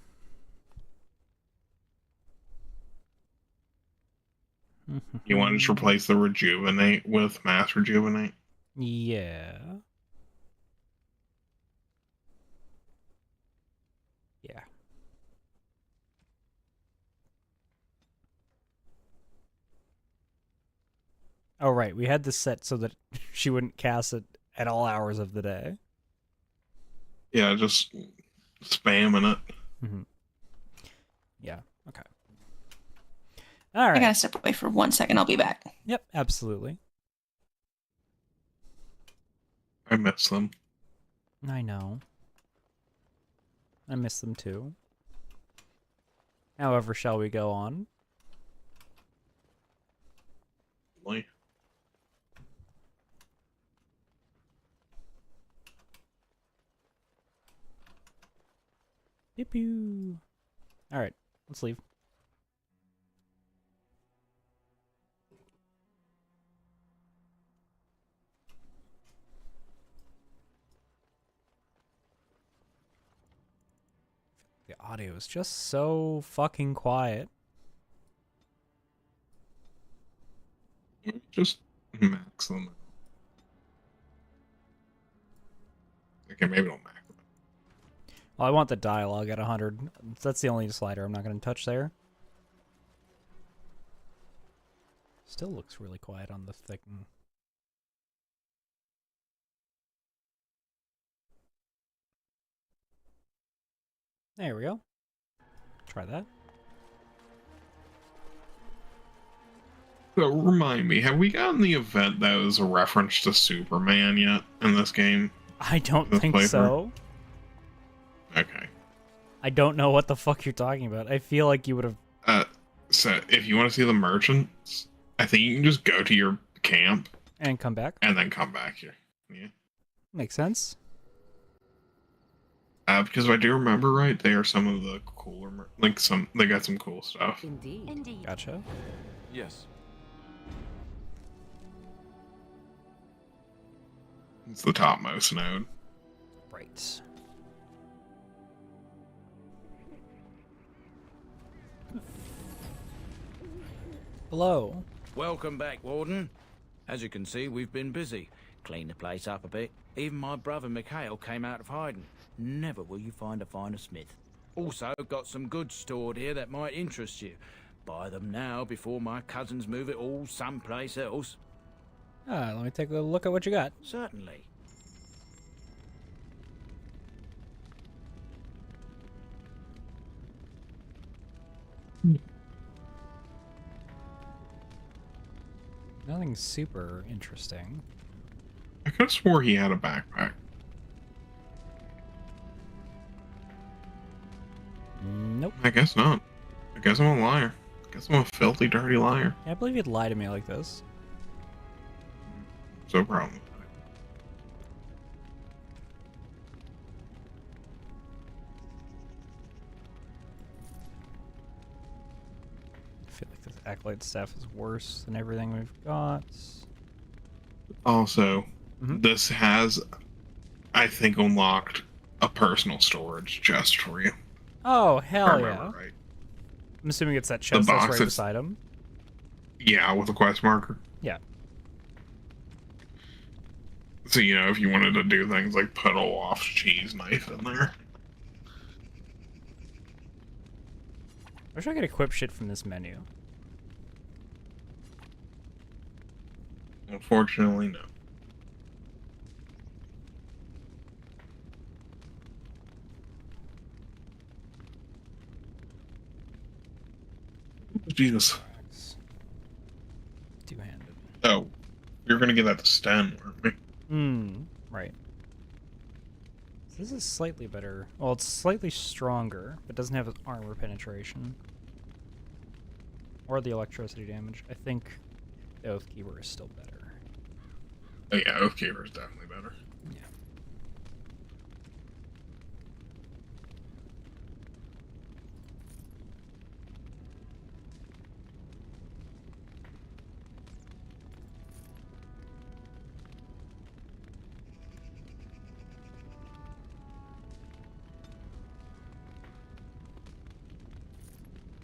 You want to just replace the Rejuvenate with Mass Rejuvenate? Yeah. Yeah. Oh, right. We had this set so that she wouldn't cast it at all hours of the day. Yeah, just spamming it. Mm-hmm. Yeah. Okay. All right. I gotta step away for 1 second. I'll be back. Yep. Absolutely. I miss them. I know. I miss them too. However, shall we go on? loudly. Pew pew. All right, let's leave. The audio is just so fucking quiet. Just max them. Okay, maybe don't max them. Well, I want the dialogue at 100. That's the only slider I'm not going to touch there. Still looks really quiet on the thing. There we go. Try that. So remind me, have we gotten the event that was a reference to Superman yet in this game? I don't This think playthrough? so. Okay. I don't know what the fuck you're talking about. I feel like you would have... So if you want to see the merchants, I think you can just go to your camp And come back. and then come back here. Yeah. Makes sense. Because if I do remember right, they are some of the cooler, they got some cool stuff. Indeed. Indeed. Gotcha. Yes. It's the topmost node. Right. Hello. Welcome back, Warden. As you can see, we've been busy. Cleaned the place up a bit. Even my brother Mikhail came out of hiding. Never will you find a finer smith. Also, got some goods stored here that might interest you. Buy them now before my cousins move it all someplace else. Let me take a look at what you got. Certainly. Nothing super interesting. I could have swore he had a backpack. Nope. I guess not. I guess I'm a liar. I guess I'm a filthy, dirty liar. I can't believe you'd lie to me like this. So problem. I feel like this Acolyte staff is worse than everything we've got. Also, Mhm. this has, I think, unlocked a personal storage just for you. Oh, If I hell remember yeah. right. I'm assuming it's that chest that's box right is- beside him. Yeah, with a quest marker. Yeah. So, you know, if you wanted to do things like put a waft cheese knife in there. I wish I could equip shit from this menu. Unfortunately, no. Jesus. Two-handed. Oh, we were gonna get that to Sten, weren't we? Right. So this is slightly better. Well, it's slightly stronger, but doesn't have armor penetration. Or the electricity damage. I think the Oathkeeper is still better. Oh yeah, Oathkeeper is definitely better. Yeah.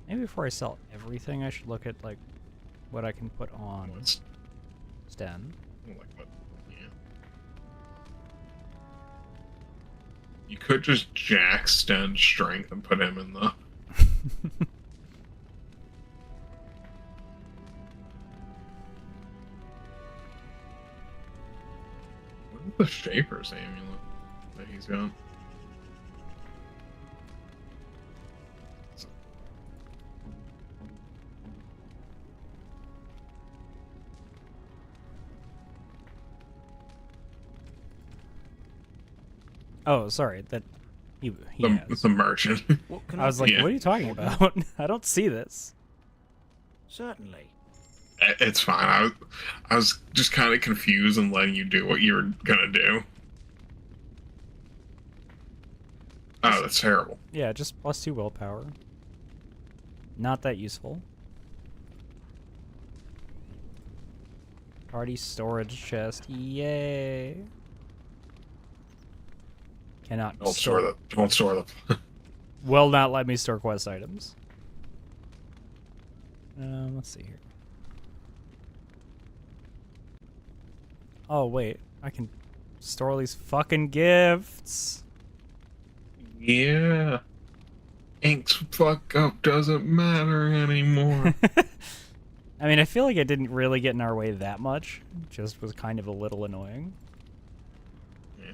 Maybe before I sell everything, I should look at like what I can put on What's Sten. like what? Yeah. You could just jack Sten's strength and put him in the. What is the Shaper's amulet that he's got? Oh, sorry. That he has. The merchant. What can I was like, Yeah. what are you talking about? I don't see this. Certainly. It's fine. I was just kind of confused and letting you do what you were gonna do. Oh, that's terrible. Yeah, just +2 willpower. Not that useful. Party storage chest. Yay. Cannot Don't store them. Don't store them. Will not let me store quest items. Let's see here. Oh, wait. I can store all these fucking gifts. Yeah. Ink's fuck up doesn't matter anymore. I mean, I feel like it didn't really get in our way that much. Just was kind of a little annoying. Yeah.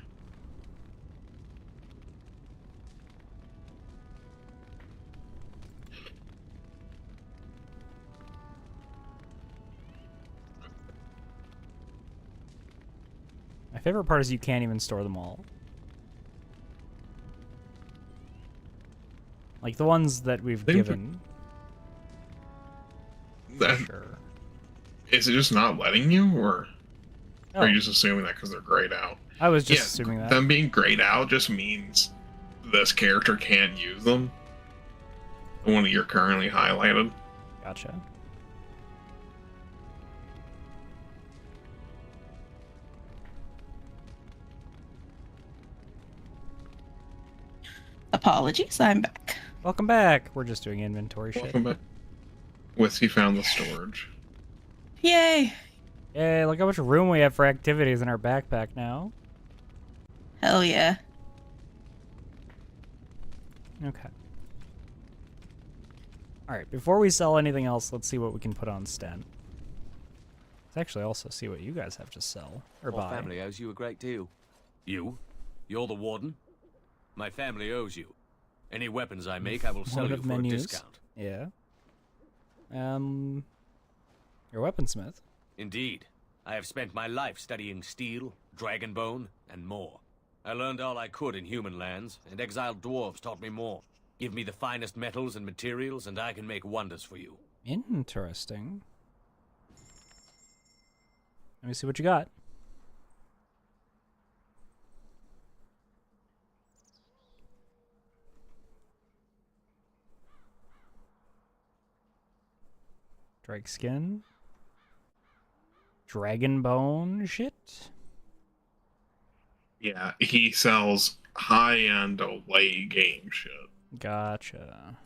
My favorite part is you can't even store them all. Like the ones that we've given. Sure. Is it just not letting you, or Oh. are you just assuming that because they're grayed out? I was just assuming that. Them being grayed out just means this character can't use them. The one that you're currently highlighted. Gotcha. Apologies, I'm back. Welcome back. We're just doing inventory shit. Welcome back. Whisky found the storage. Yay! Yay, look how much room we have for activities in our backpack now. Hell yeah. Okay. Alright, before we sell anything else, let's see what we can put on Sten. Let's actually also see what you guys have to sell, or Our buy. family owes you a great deal. You? You're the warden? My family owes you. Any weapons I make, I will sell One you of for menus. a discount. Yeah. You're a weaponsmith. Indeed. I have spent my life studying steel, dragonbone, and more. I learned all I could in human lands, and exiled dwarves taught me more. Give me the finest metals and materials, and I can make wonders for you. Interesting. Let me see what you got. Drake skin. Dragon bone shit. Yeah, he sells high-end away game shit. Gotcha.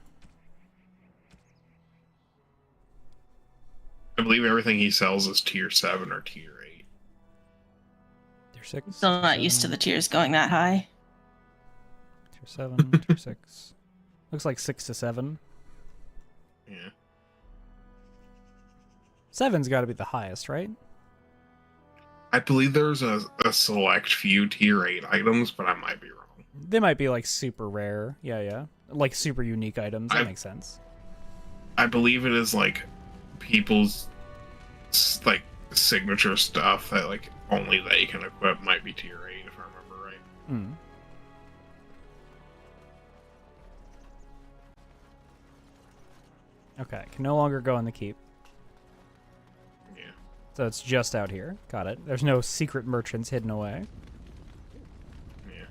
I believe everything he sells is tier 7 or tier 8. Tier 6. Still not used to the tiers going that high. Tier 7, tier 6. Looks like 6 to 7. Yeah. 7's got to be the highest, right? I believe there's a select few tier 8 items, but I might be wrong. They might be like super rare. Yeah, yeah. Like super unique items. That makes sense. I believe it is like people's like signature stuff that like only they can equip might be tier 8 if I remember right. Hmm. Okay, can no longer go in the keep. Yeah. So it's just out here. Got it. There's no secret merchants hidden away. Yeah.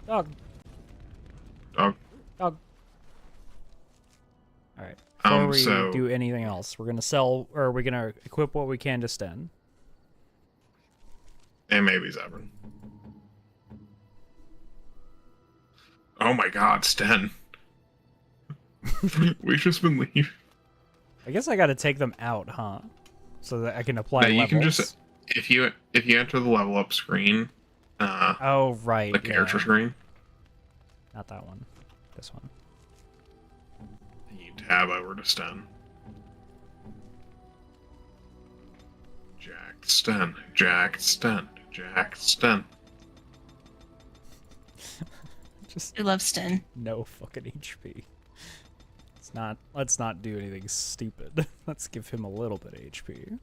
Dog. Dog. Dog. Alright. Before we So do anything else, we're gonna sell, or we're gonna equip what we can to Sten. and maybe Zebrin. Oh my god, Sten. We've just been leaving. I guess I gotta take them out, huh? So that I can apply Yeah, levels. you can just if you enter the level up screen. Oh right. The character screen. Not that one. This one. You tab over to Sten. Jack Sten. Jack Sten. Jack Sten. Just I love Sten. no fucking HP. Let's not do anything stupid. Let's give him a little bit of HP.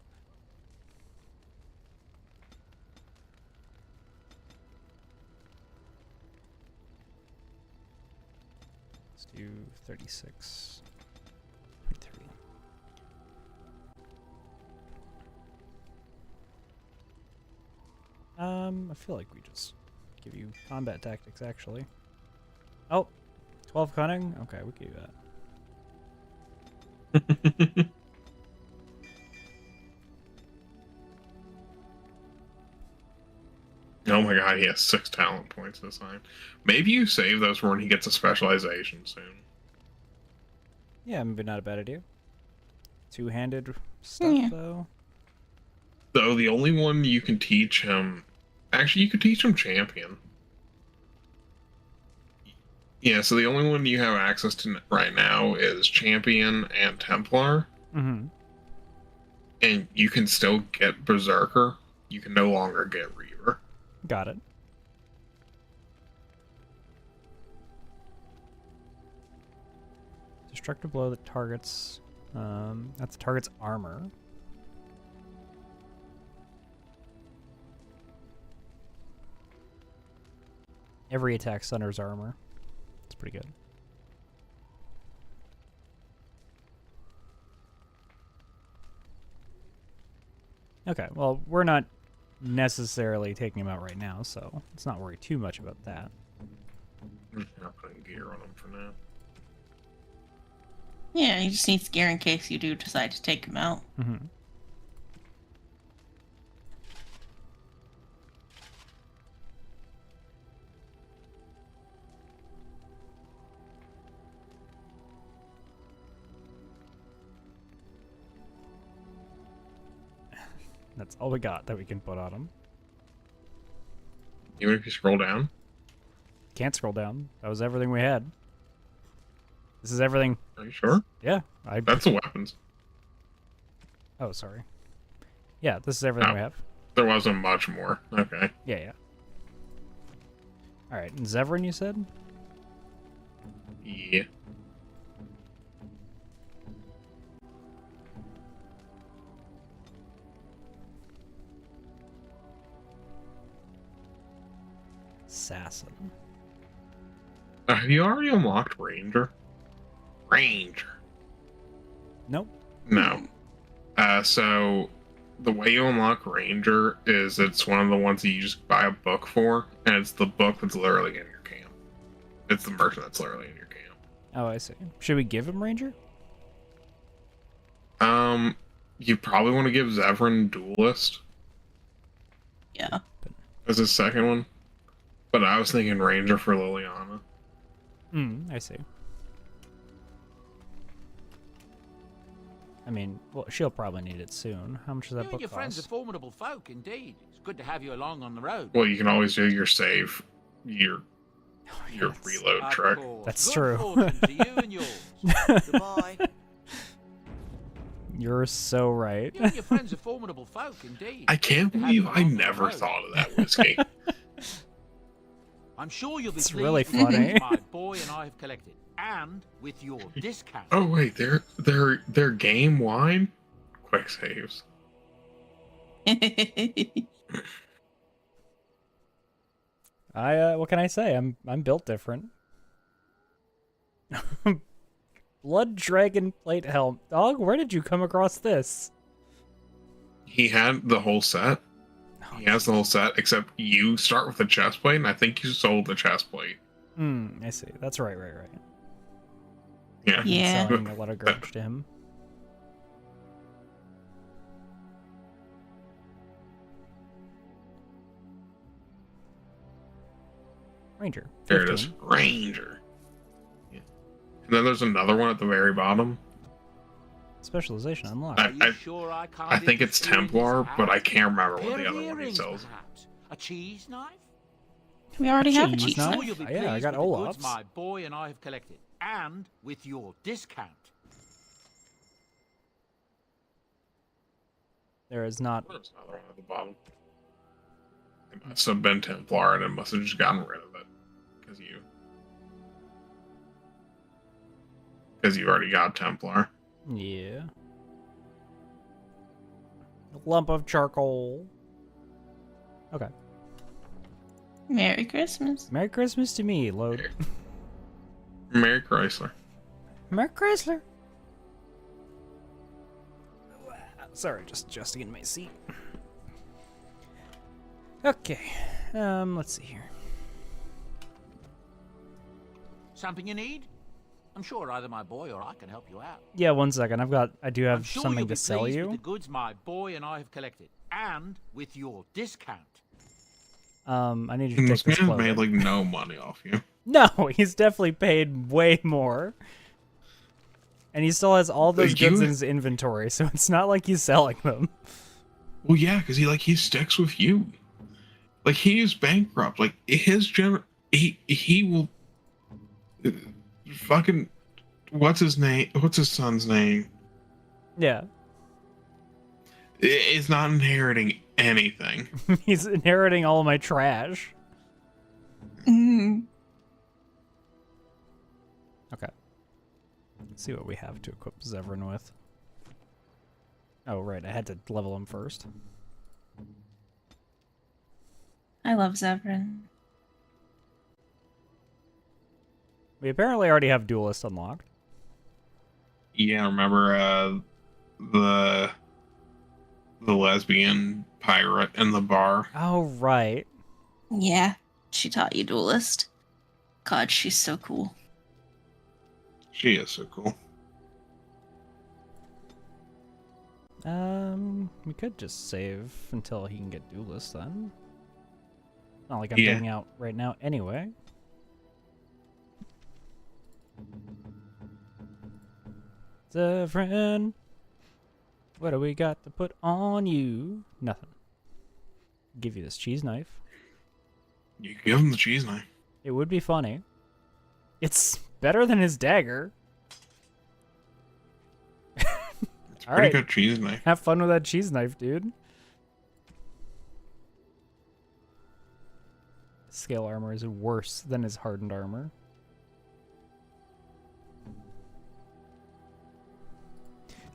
Let's do 36. 3. I feel like we just give you combat tactics, actually. Oh, 12 cunning? Okay, we can do that. Oh my god, he has 6 talent points this time. Maybe you save those for when he gets a specialization soon. Yeah, maybe not a bad idea. Two-handed stuff, though. So the only one you can teach him... Actually, you could teach him champion. Yeah, so the only one you have access to right now is champion and Templar. Mm-hmm. And you can still get Berserker. You can no longer get Reaver. Got it. Destructive blow that targets... that's target's armor. Every attack centers armor. It's pretty good. Okay, well, we're not necessarily taking him out right now, so let's not worry too much about that. I'm not putting gear on him for now. Yeah, you just need gear in case you do decide to take him out. Mm-hmm. That's all we got that we can put on him. Even if you scroll down? Can't scroll down. That was everything we had. This is everything. Are you sure? Yeah. That's the weapons. Oh, sorry. Yeah, this is everything we have. There wasn't much more. Okay. Yeah. Alright, and Zevran, you said? Yeah. Assassin. Have you already unlocked Ranger? Ranger. Nope. No. So the way you unlock Ranger is it's one of the ones that you just buy a book for, and it's the book that's literally in your camp. It's the merchant that's literally in your camp. Oh, I see. Should we give him Ranger? You probably want to give Zevran Duelist. Yeah. As his second one. But I was thinking Ranger for Liliana. I see. I mean, well, she'll probably need it soon. How much does that You book and your friends are cost? formidable folk, indeed. It's good to have you along on the road. Well, you can always do your save, your reload trick. That's Good true. fortune to you and yours. Goodbye. You're so right. You and your friends are formidable folk, indeed. I can't Good to have believe you I along on the never road. thought of that, Whiskey. I'm sure you'll be It's pleased really with the funny. goods my boy and I have collected, and with your discount. Oh wait, they're game wine? Quick saves. What can I say? I'm built different. Blood Dragon Plate Helm. Dog, where did you come across this? He had the whole set. He has the whole set, except you start with the chest plate, and I think you sold the chest plate. I see. That's right. Yeah. Yeah. Selling a lot of grudge to him. Ranger. There it is. 15. Ranger. Yeah. And then there's another one at the very bottom. Specialization unlocked. I think it's Templar, but I can't remember what the other one he sells. A cheese knife? We already have a Cheese cheese knife? knife. Sure you'll be Yeah, I pleased got with the goods Olaf's. my boy and I have collected, and with your discount. There is not. There's another one at the bottom. It must have been Templar, and it must have just gotten rid of it. Because you already got Templar. Yeah. A lump of charcoal. Okay. Merry Christmas. Merry Christmas to me, load. Merry Chrysler. Merry Chrysler. Sorry, just adjusting in my seat. Okay. Let's see here. Something you need? I'm sure either my boy or I can help you out. Yeah, 1 second. I do have I'm sure something you'll to be sell pleased you. with the goods my boy and I have collected, and with your discount. I need you to take This this man clothing. made like no money off you. No, he's definitely paid way more. And he still has all those goods in his inventory, so it's not like he's selling them. Well, yeah, because he sticks with you. Like he's bankrupt. Like he will fucking what's his name? What's his son's name? Yeah. Is not inheriting anything. He's inheriting all of my trash. Mm. Okay. Let's see what we have to equip Zevran with. Oh, right. I had to level him first. I love Zevran. We apparently already have Duelist unlocked. Yeah, remember the lesbian pirate in the bar? Oh, right. Yeah, she taught you Duelist. God, she's so cool. She is so cool. We could just save until he can get Duelist then. Not like I'm Yeah. digging out right now anyway. Zevran, what do we got to put on you? Nothing. Give you this cheese knife. You give him the cheese knife. It would be funny. It's better than his dagger. It's All pretty right. good cheese knife. Have fun with that cheese knife, dude. Scale armor is worse than his hardened armor.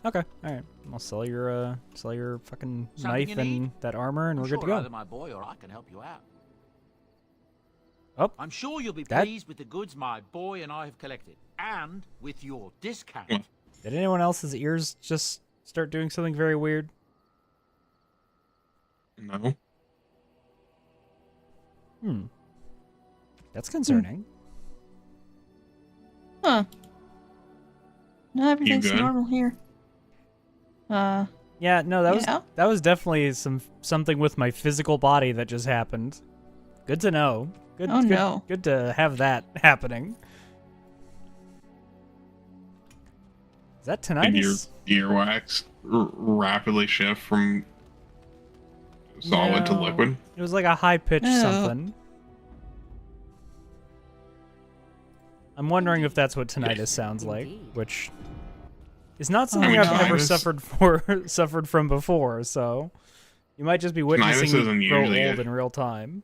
Okay, all right. I'll sell your fucking Something knife you and need? that armor, and I'm we're sure good to go. either my boy or I can help you out. Oh, I'm sure you'll be that- pleased with the goods my boy and I have collected, and with your discount. Did anyone else's ears just start doing something very weird? No. That's concerning. Huh. No, everything's good? normal here. Yeah, no, Yeah? that was definitely something with my physical body that just happened. Good to know. Good, Oh, good, no. good to have that happening. Is that Did your tinnitus? earwax rapidly shift from solid to No. liquid? It was like a high pitched Ew. something. I'm wondering if that's what tinnitus sounds like, which is not something no. I've ever Tinnitus- suffered from before. So you might just be witnessing isn't me grow usually old a- in real time.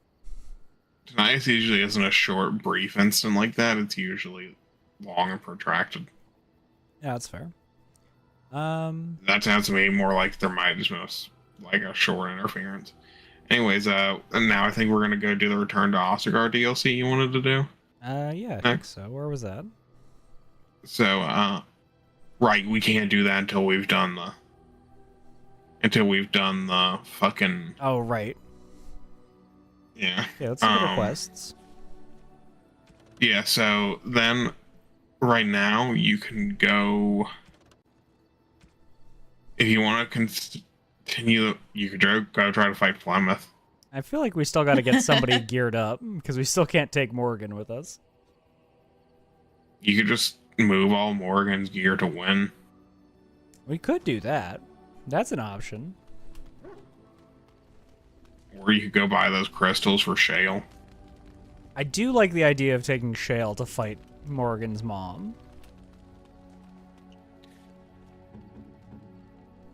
Tinnitus usually isn't a short, brief instant like that. It's usually long and protracted. Yeah, that's fair. That sounds to me more like there might just been like a short interference. Anyways, and now I think we're gonna go do the Return to Ostagar DLC you wanted to do. Yeah, I think so. Where was that? So, right, we can't do that until we've done the fucking Oh, right. yeah. Yeah, let's look at the quests. Yeah, so then right now you can go if you want to continue. You could go try to fight Plymouth. I feel like we still got to get somebody geared up because we still can't take Morgan with us. You could just move all Morgan's gear to win. We could do that. That's an option. Or you could go buy those crystals for Shale. I do like the idea of taking Shale to fight Morgan's mom.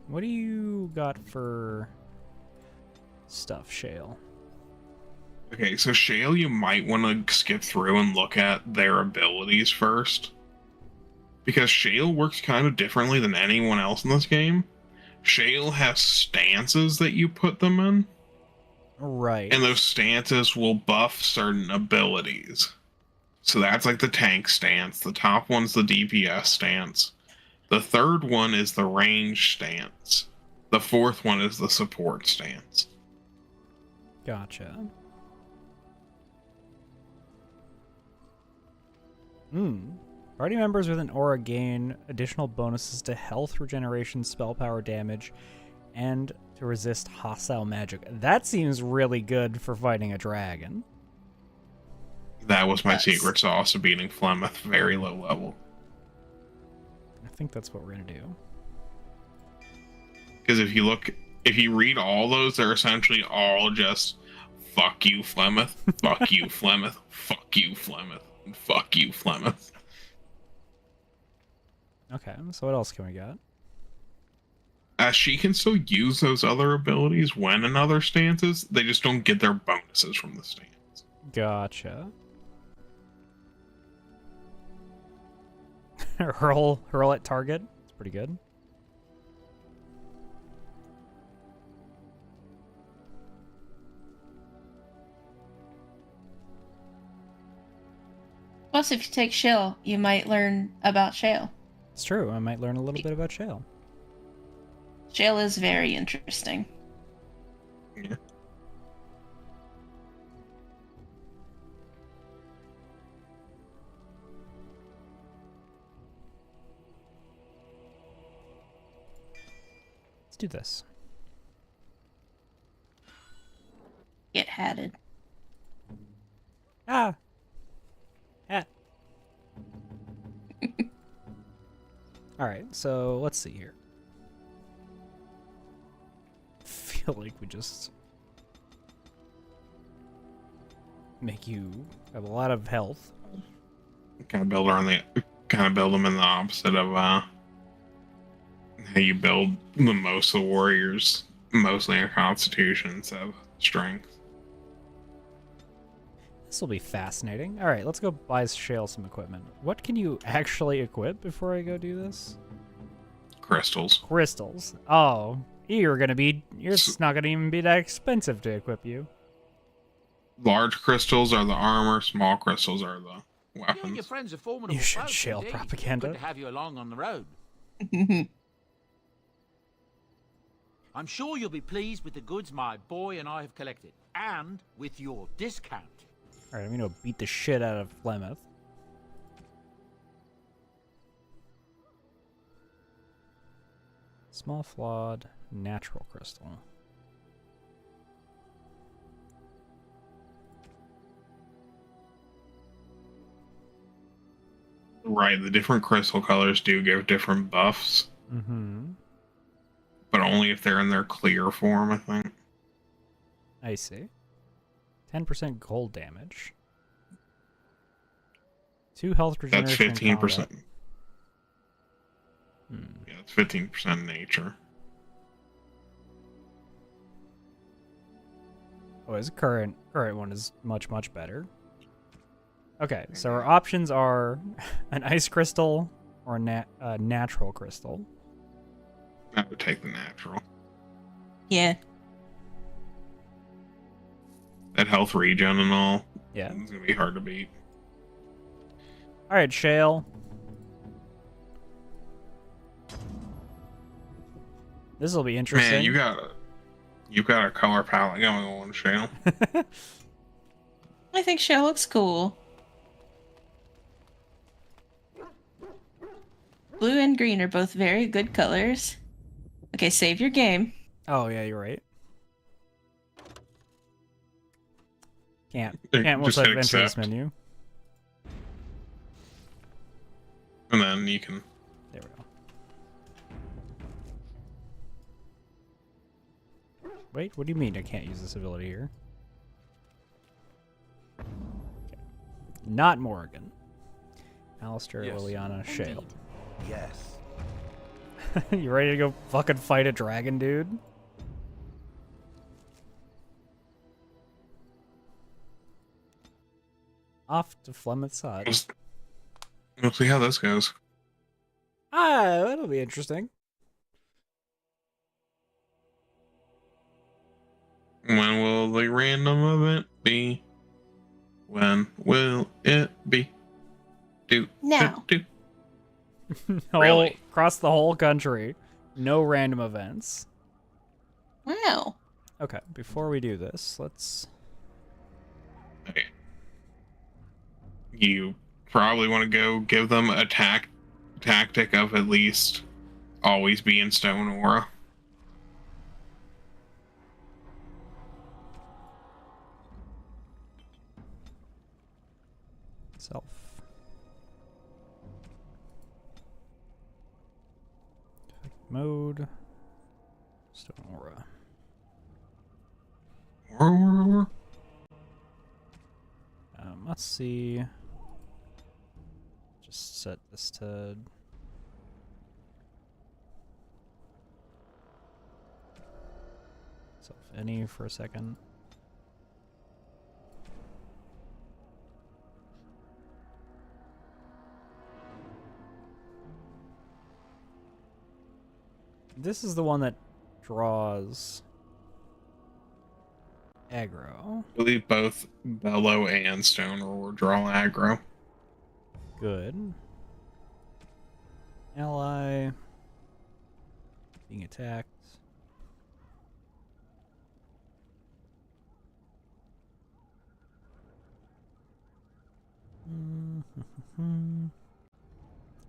What do you got for stuff, Shale? Okay, so Shale, you might want to skip through and look at their abilities first. Because Shale works kind of differently than anyone else in this game. Shale has stances that you put them in. Right. And those stances will buff certain abilities. So that's like the tank stance. The top one's the DPS stance. The third one is the range stance. The fourth one is the support stance. Gotcha. Party members with an aura gain additional bonuses to health, regeneration, spell power, damage, and to resist hostile magic. That seems really good for fighting a dragon. That was my secret sauce of beating Flemeth, very low level. I think that's what we're gonna do. Because if you read all those, they're essentially all just fuck you, Flemeth, fuck you, Flemeth, fuck you, Flemeth, and fuck you, Flemeth. Okay, so what else can we get? She can still use those other abilities when in other stances. They just don't get their bonuses from the stance. Gotcha. hurl at target. It's pretty good. Plus, if you take Shale, you might learn about Shale. It's true. I might learn a little bit about Shale. Shale is very interesting. Yeah. Let's do this. Get hatted. Ah. Hat. All right, so let's see here. I feel like we just make you have a lot of health. Kind of build them in the opposite of how you build the most of the warriors, mostly a constitution instead of strength. This will be fascinating. All right, let's go buy Shale some equipment. What can you actually equip before I go do this? Crystals. Crystals. Oh, it's not gonna even be that expensive to equip you. Large crystals are the armor, small crystals are the weapons. Your friends are formidable. You should folks, Shale indeed. propaganda. Good to have you along on the road. I'm sure you'll be pleased with the goods my boy and I have collected, and with your discount. All right, I'm gonna beat the shit out of Flemeth. Small flawed natural crystal. Right, the different crystal colors do give different buffs. Mm-hmm. But only if they're in their clear form, I think. I see. 10% gold damage. 2 health regeneration. That's 15%. Hmm. Yeah, it's 15% nature. Oh, his current one is much better. Okay, so our options are an ice crystal or a natural crystal. I would take the natural. Yeah. That health regen and all. Yeah. It's gonna be hard to beat. All right, Shale. This will be interesting. Man, you've got a color palette going on, Shale. I think Shale looks cool. Blue and green are both very good colors. Okay, save your game. Oh yeah, you're right. Can't Just once hit I've entered this accept. menu. And then you can... There we go. Wait, what do you mean I can't use this ability here? Okay. Not Morrigan. Alistair, Yes. Liliana, Shale. Yes. You ready to go fucking fight a dragon, dude? Off to Flemeth's hut. We'll see how this goes. Ah, that'll be interesting. When will the random event be? When will it be? Now. Really? Across the whole country. No random events. Wow. Okay, before we do this, let's... Okay. You probably want to go give them a tactic of at least always be in stone aura. Self. Mode. Stone aura. Let's see. Just set this to... self any for a second. This is the one that draws aggro. I believe both Bellow and Stone Roar draw aggro. Good. Ally. Being attacked. I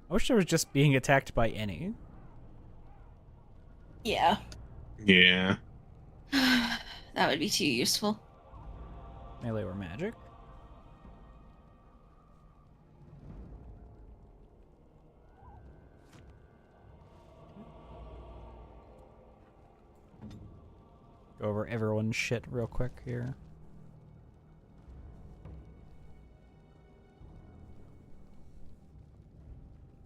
wish I was just being attacked by any. Yeah. Yeah. That would be too useful. Melee or magic. Go over everyone's shit real quick here.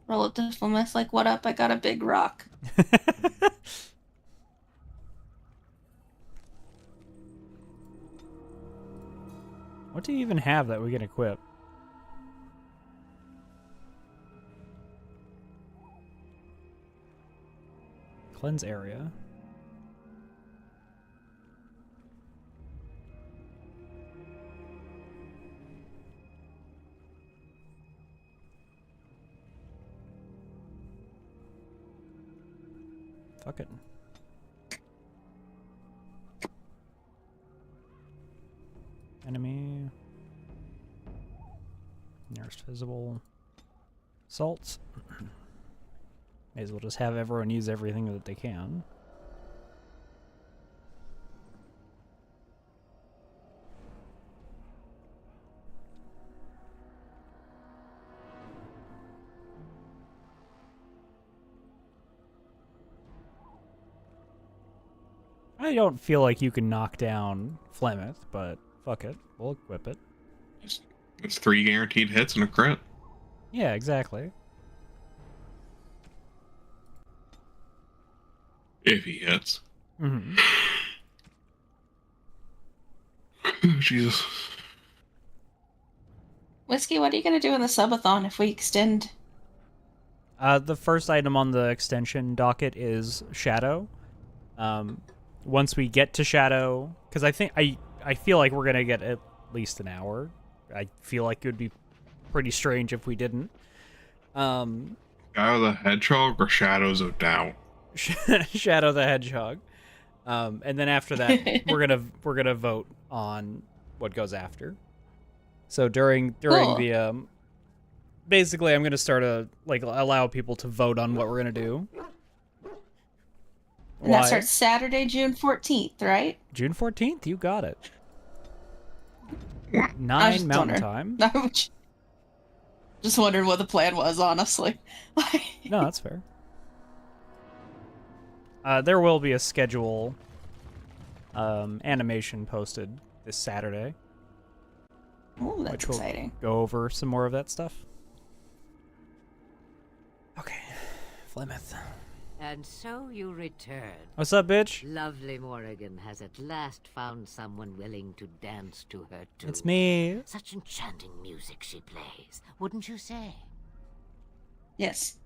Relative mess, like, what up? I got a big rock. What do you even have that we can equip? Cleanse area. Fuck it. Enemy. Nearest visible. Salt. May as well just have everyone use everything that they can. I don't feel like you can knock down Flemeth, but fuck it. We'll equip it. It's 3 guaranteed hits and a crit. Yeah, exactly. If he hits. Mm-hmm. Jesus. Whiskey, what are you going to do in the subathon if we extend? The first item on the extension docket is Shadow. Once we get to Shadow, because I feel like we're gonna get at least an hour. I feel like it would be pretty strange if we didn't. Shadow the Hedgehog or Shadows of Doubt? Shadow the Hedgehog. And then after that, we're gonna vote on what goes after. So during Cool. the basically, I'm gonna start allow people to vote on what we're gonna do. And that starts Saturday, June 14th, right? June 14th, you got it. I was 9 just Mountain wondering. Time. Just wondering what the plan was, honestly. No, that's fair. There will be a schedule animation posted this Saturday. Oh, that's which will exciting. go over some more of that stuff. Okay, Flemeth. And so you return. What's up, bitch? Lovely Morrigan has at last found someone willing to dance to her too. It's me. Such enchanting music she plays, wouldn't you say? Yes.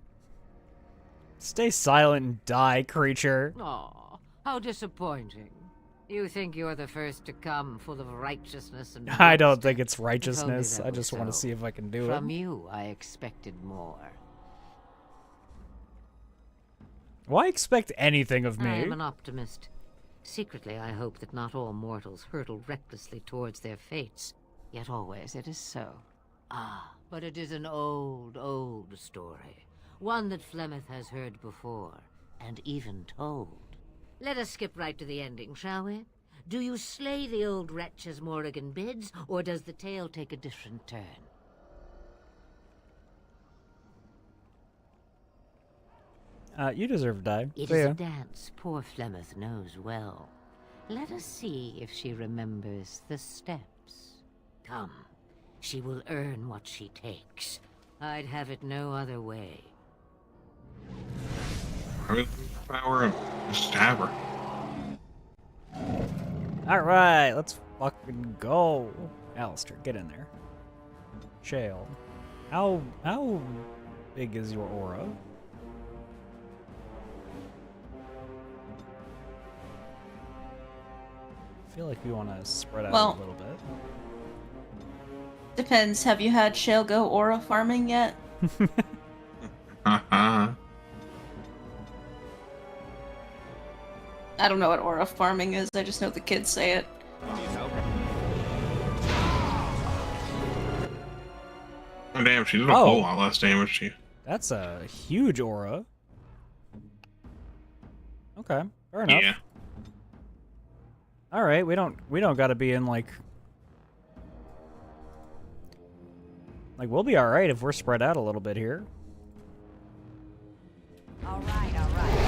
Stay silent and die, creature. Aw, how disappointing. You think you're the first to come, full of righteousness and I don't wisdom. think it's righteousness. If only I that just were want to so. see if I can do From it. you, I expected more. Why expect anything of me? I am an optimist. Secretly, I hope that not all mortals hurtle recklessly towards their fates. Yet always it is so. Ah, but it is an old, old story. One that Flemeth has heard before, and even told. Let us skip right to the ending, shall we? Do you slay the old wretch as Morrigan bids, or does the tale take a different turn? You deserve to die. It So, is yeah. a dance poor Flemeth knows well. Let us see if she remembers the steps. Come, she will earn what she takes. I'd have it no other way. I would power up. Just stab her. Alright, let's fucking go. Alistair, get in there. Shale. How big is your aura? I feel like we want to spread out Well, a little bit. Depends. Have you had Shale go aura farming yet? Haha. I don't know what aura farming is. I just know the kids say it. Oh, damn, she did a whole lot less damage to you. That's a huge aura. Okay, fair enough. Yeah. All right, we don't got to be in like we'll be all right if we're spread out a little bit here. All right, all right.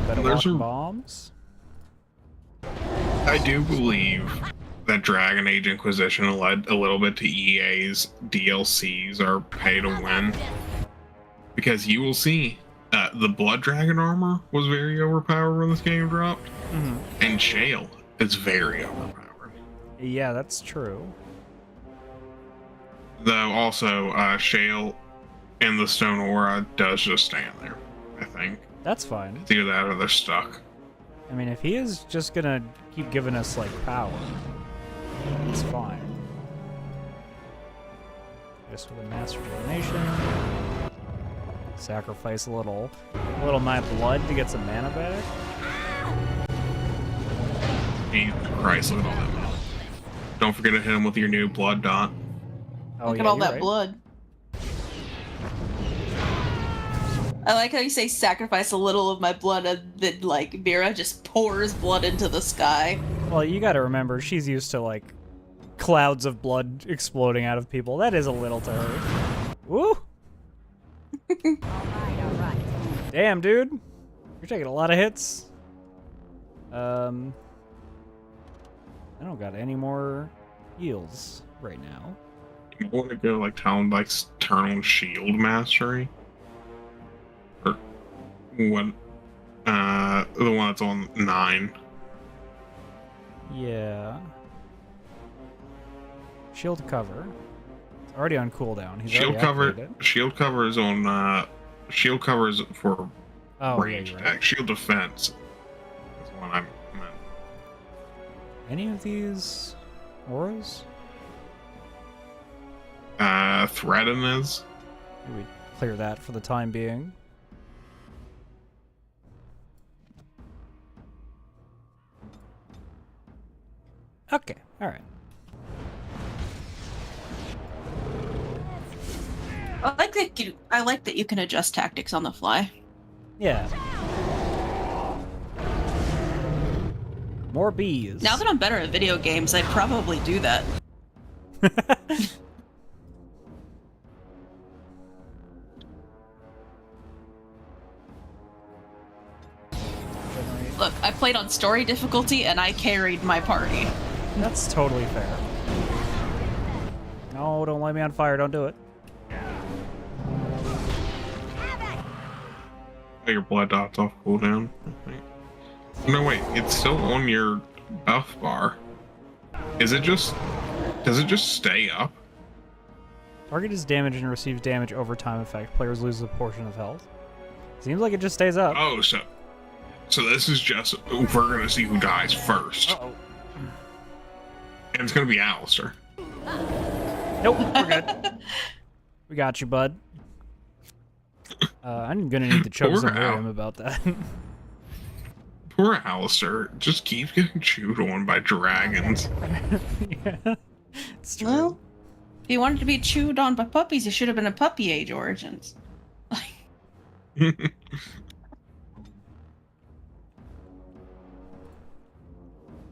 Better There's walking a- bombs. I do believe that Dragon Age Inquisition led a little bit to EA's DLCs or pay to win. Because you will see the Blood Dragon armor was very overpowered when this game dropped. And Shale is very overpowered. Yeah, that's true. Though also, Shale and the Stone Aura does just stand there, I think. That's fine. It's either that or they're stuck. I mean, if he is just gonna keep giving us like power, it's fine. Just with a master divination, sacrifice a little my blood to get some mana back. Jesus Christ, look at all that mana. Don't forget to hit him with your new blood dot. Oh, Look yeah, at all you're that right. blood. I like how you say sacrifice a little of my blood and then like Mira just pours blood into the sky. Well, you gotta remember, she's used to like clouds of blood exploding out of people. That is a little to her. Woo! Damn, dude. You're taking a lot of hits. I don't got any more heals right now. You want to go like tell him like turn on shield mastery? Or what? The one that's on 9. Yeah. Shield cover. It's already on cooldown. He's Shield already cover. activated it. Shield cover is on. Shield cover is for Oh, range yeah, you're attack. right. Shield defense is the one I meant. Any of these auras? Threaten is. Maybe we clear that for the time being. Okay, alright. I like that you can adjust tactics on the fly. Yeah. More bees. Now that I'm better at video games, I'd probably do that. Look, I played on story difficulty and I carried my party. That's totally fair. No, don't light me on fire. Don't do it. Oh, your blood dot's off cooldown. I think. No, wait, it's still on your buff bar. Is it just? Does it just stay up? Target is damaged and receives damage over time effect. Players lose a portion of health. Seems like it just stays up. Oh, so this is just we're gonna see who dies first. Uh-oh. And it's gonna be Alistair. Nope, we're good. We got you, bud. I'm gonna need to choke We're some out. Miriam about that. Poor Alistair just keeps getting chewed on by dragons. Yeah, it's true. Well, if he wanted to be chewed on by puppies, he should have been a puppy age origins. In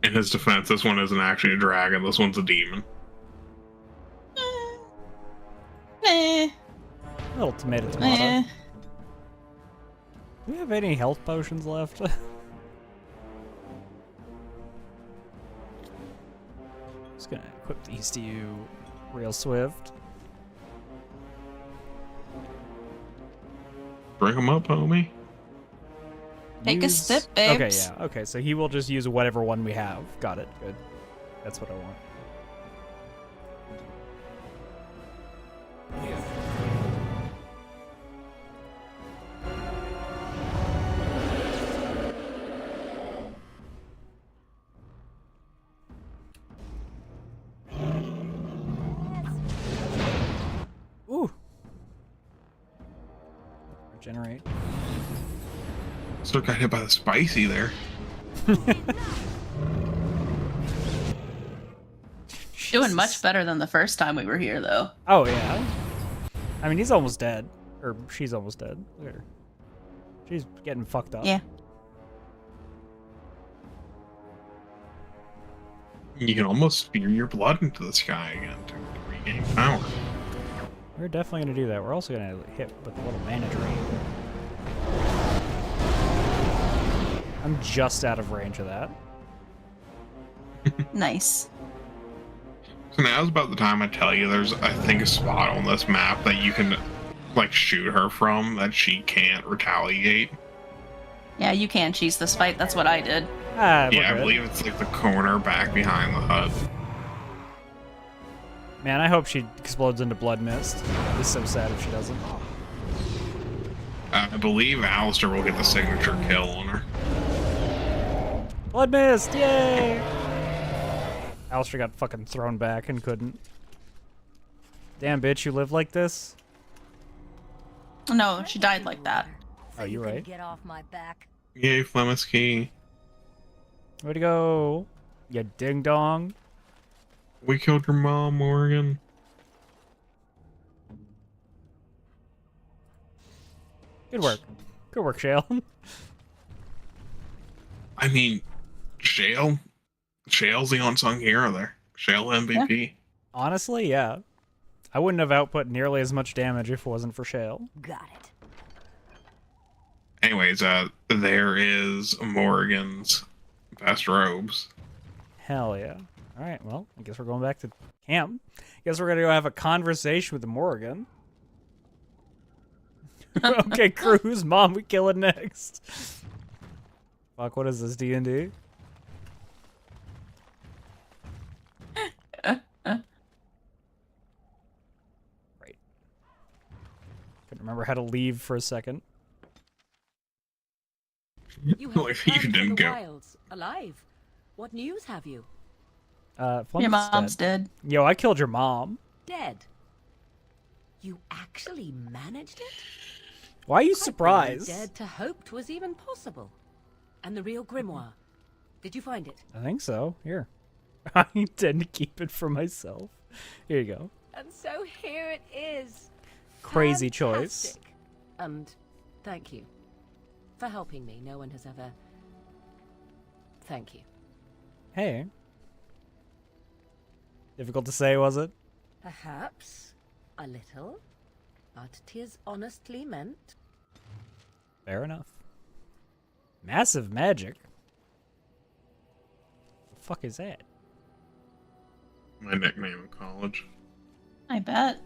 his defense, this one isn't actually a dragon. This one's a demon. Eh. Little tomato. Eh. Do we have any health potions left? Just gonna equip these to you real swift. Bring him up, homie. Take a sip, babes. Okay, yeah. Okay, so he will just use whatever one we have. Got it. Good. That's what I want. Ooh. Regenerate. Still got hit by the spicy there. Doing much better than the first time we were here, though. Oh, yeah. I mean, he's almost dead. Or she's almost dead. Look at her. She's getting fucked up. Yeah. You can almost spear your blood into the sky again to regain power. We're definitely going to do that. We're also going to hit with a little mana drain. I'm just out of range of that. Nice. So now's about the time I tell you there's, I think, a spot on this map that you can, like, shoot her from that she can't retaliate. Yeah, you can cheese this fight. That's what I did. Yeah, I believe it's like the corner back behind the hut. Man, I hope she explodes into blood mist. It's so sad if she doesn't. I believe Alistair will get the signature kill on her. Blood mist! Yay! Alistair got fucking thrown back and couldn't. Damn, bitch, you live like this? No, she died like that. Oh, you right. Get off my back. Yay, Flemisky. Way to go, you ding dong. We killed your mom, Morgan. Good work. Good work, Shale. I mean, Shale's the unsung hero there. Shale MVP. Yeah. Honestly, yeah. I wouldn't have output nearly as much damage if it wasn't for Shale. Got it. Anyways, there is Morgan's best robes. Hell yeah. Alright, well, I guess we're going back to camp. Guess we're gonna go have a conversation with Morgan. Okay, Cruz, mom, we kill it next. Fuck, what is this, D&D? Right. Couldn't remember how to leave for a second. You have You returned didn't from the go. wilds, alive. What news have you? Your mom's dead. Yo, I killed your mom. Dead. You actually managed it? Why are you I'd been surprised? dead to hope 'twas even possible. And the real grimoire. Did you find it? I think so. Here. I intend to keep it for myself. Here you go. And so here it is. Crazy choice. Fantastic. And thank you for helping me. No one has ever. Thank you. Hey. Difficult to say, was it? Perhaps a little, but 'tis honestly meant. Fair enough. Massive magic? The fuck is that? My nickname in college. I bet.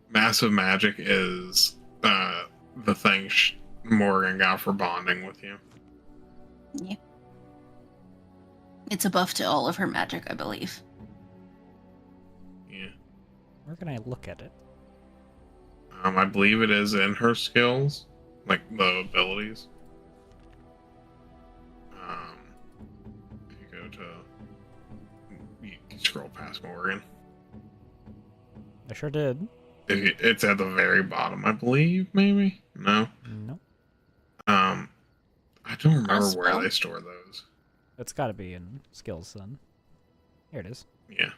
Massive magic is the thing Morgan got for bonding with you. Yeah. It's a buff to all of her magic, I believe. Yeah. Where can I look at it? I believe it is in her skills, like the abilities. If you go to, you can scroll past Morgan. I sure did. It's at the very bottom, I believe. Maybe no. Nope. don't remember Plus where one. they store those. It's got to be in skills then. Here it is. Yeah.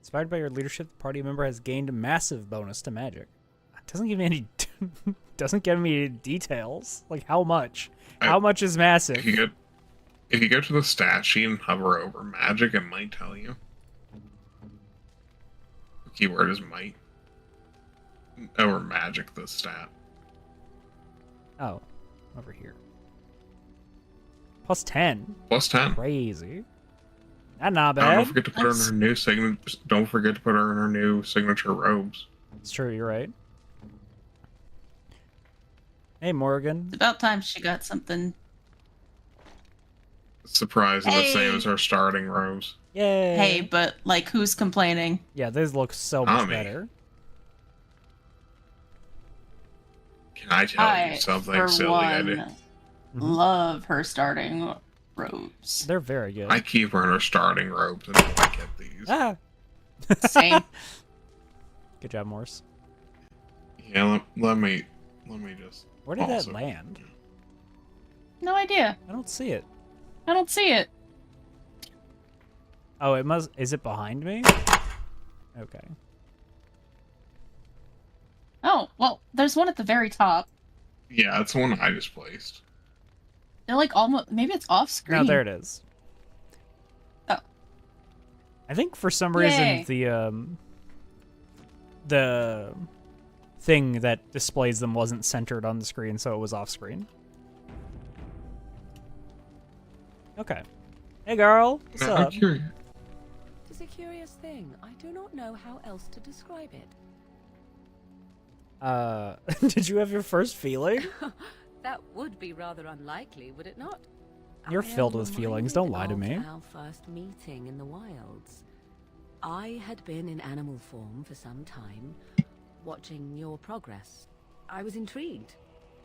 Inspired by your leadership, the party member has gained a massive bonus to magic. It doesn't give me any. Doesn't give me details. Like how much? How much is massive? If you go to the stat sheet and hover over magic, it might tell you. The keyword is might. Over magic, the stat. Oh, over here. Plus 10. Plus 10. Crazy. Not Oh, bad. don't forget to put her in her new signature. Don't forget to put her in her new signature robes. It's true. You're right. Hey, Morgan. It's about time she got something. Surprise is the same Hey. as her starting robes. Yay. Hey, but like, who's complaining? Yeah, these look so much Tommy. better. Can I tell I, you something for silly one, I do? love her starting robes. They're very good. I keep her in her starting robes until I get these. Ah. Same. Good job, Morse. Yeah, let me just. Where did also- that land? No idea. I don't see it. I don't see it. Oh, it must. Is it behind me? Okay. Oh, well, there's one at the very top. Yeah, it's the one I just placed. They're like almost. Maybe it's off screen. No, there it is. Oh. I think for some reason Yay. the thing that displays them wasn't centered on the screen, so it was off screen. Okay. Hey, girl. What's I'm up? curious. It is a curious thing. I do not know how else to describe it. Did you have your first feeling? That would be rather unlikely, would it not? You're I am filled with feelings. Don't lie to reminded me. of Our first meeting in the wilds. I had been in animal form for some time, watching your progress. I was intrigued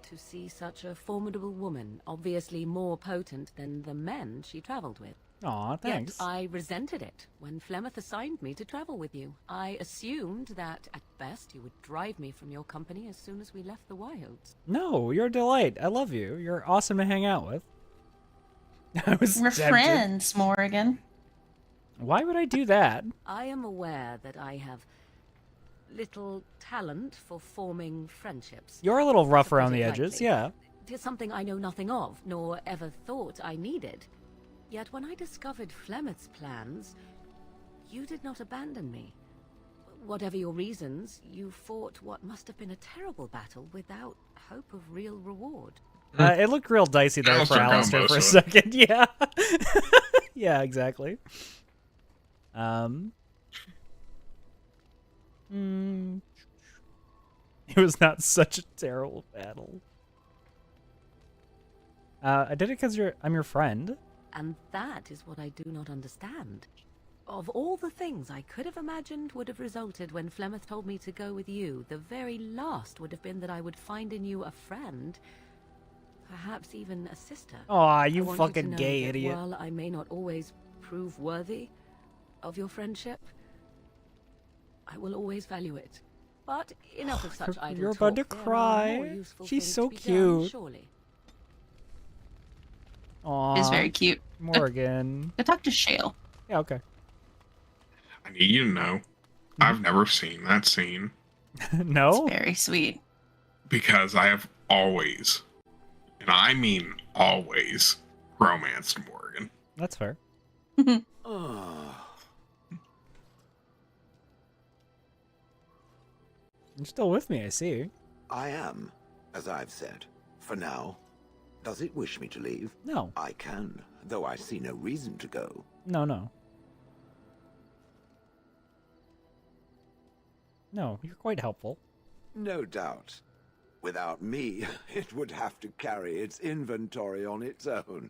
to see such a formidable woman, obviously more potent than the men she traveled with. Aw, thanks. Yet I resented it when Flemeth assigned me to travel with you. I assumed that, at best, you would drive me from your company as soon as we left the wilds. No, you're a delight. I love you. You're awesome to hang out with. I was We're tempted. friends, Morgan. Why would I do that? I am aware that I have little talent for forming friendships. You're a little rough to put around it the edges, lightly. yeah. It is something I know nothing of, nor ever thought I needed. Yet when I discovered Flemeth's plans, you did not abandon me. Whatever your reasons, you fought what must have been a terrible battle without hope of real reward. It looked real dicey there for Alistair for a second. Yeah. Yeah, exactly. It was not such a terrible battle. I did it because I'm your friend. And that is what I do not understand. Of all the things I could have imagined would have resulted when Flemeth told me to go with you, the very last would have been that I would find in you a friend, perhaps even a sister. Aw, you I want fucking to know gay that idiot. While I may not always prove worthy of your friendship, I will always value it. But enough of such idle You're about to talk. There are cry. more useful She's things so to be done, cute. surely. Aw. He's very cute. Morgan. Go talk to Shale. Yeah, okay. I need you to know, I've never seen that scene No? It's very sweet. because I have always, and I mean always, romanced Morgan. That's fair. You're still with me, I see. I am, as I've said. For now. Does it wish me to leave? No. I can, though I see no reason to go. No, no. No, you're quite helpful. No doubt. Without me, it would have to carry its inventory on its own.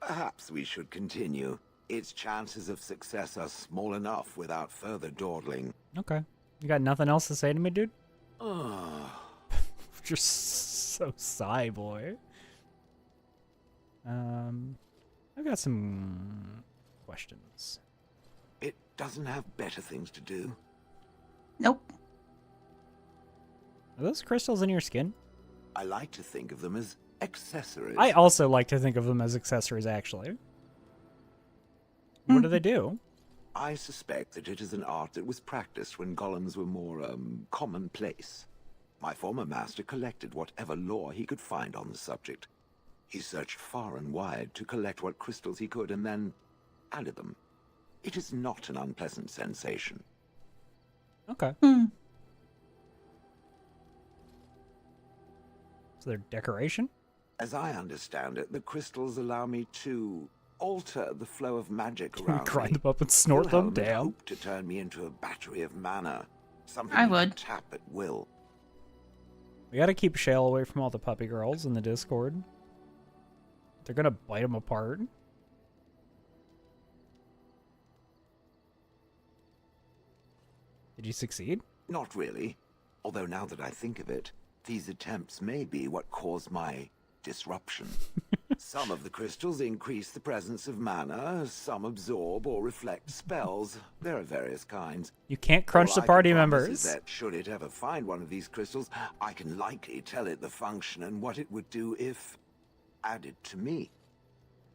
Perhaps we should continue. Its chances of success are small enough without further dawdling. Okay. You got nothing else to say to me, dude? Ah. You're so sigh, boy. I've got some questions. It doesn't have better things to do. Nope. Are those crystals in your skin? I like to think of them as accessories. I also like to think of them as accessories, actually. What do they do? I suspect that it is an art that was practiced when golems were more, commonplace. My former master collected whatever lore he could find on the subject. He searched far and wide to collect what crystals he could and then added them. It is not an unpleasant sensation. Okay. So they're decoration? As I understand it, the crystals allow me to alter the flow of magic around Grind me. them up and snort them? Wilhelm had Damn. hoped to turn me into a battery of mana. Something I you would. could tap at will. We gotta keep Shale away from all the puppy girls in the Discord. They're gonna bite him apart. Did you succeed? Not really. Although now that I think of it, these attempts may be what caused my disruption. Some of the crystals increase the presence of mana, some absorb or reflect spells. There are various kinds. You can't crunch All the I can party promise members. is that should it ever find one of these crystals, I can likely tell it the function and what it would do if added to me.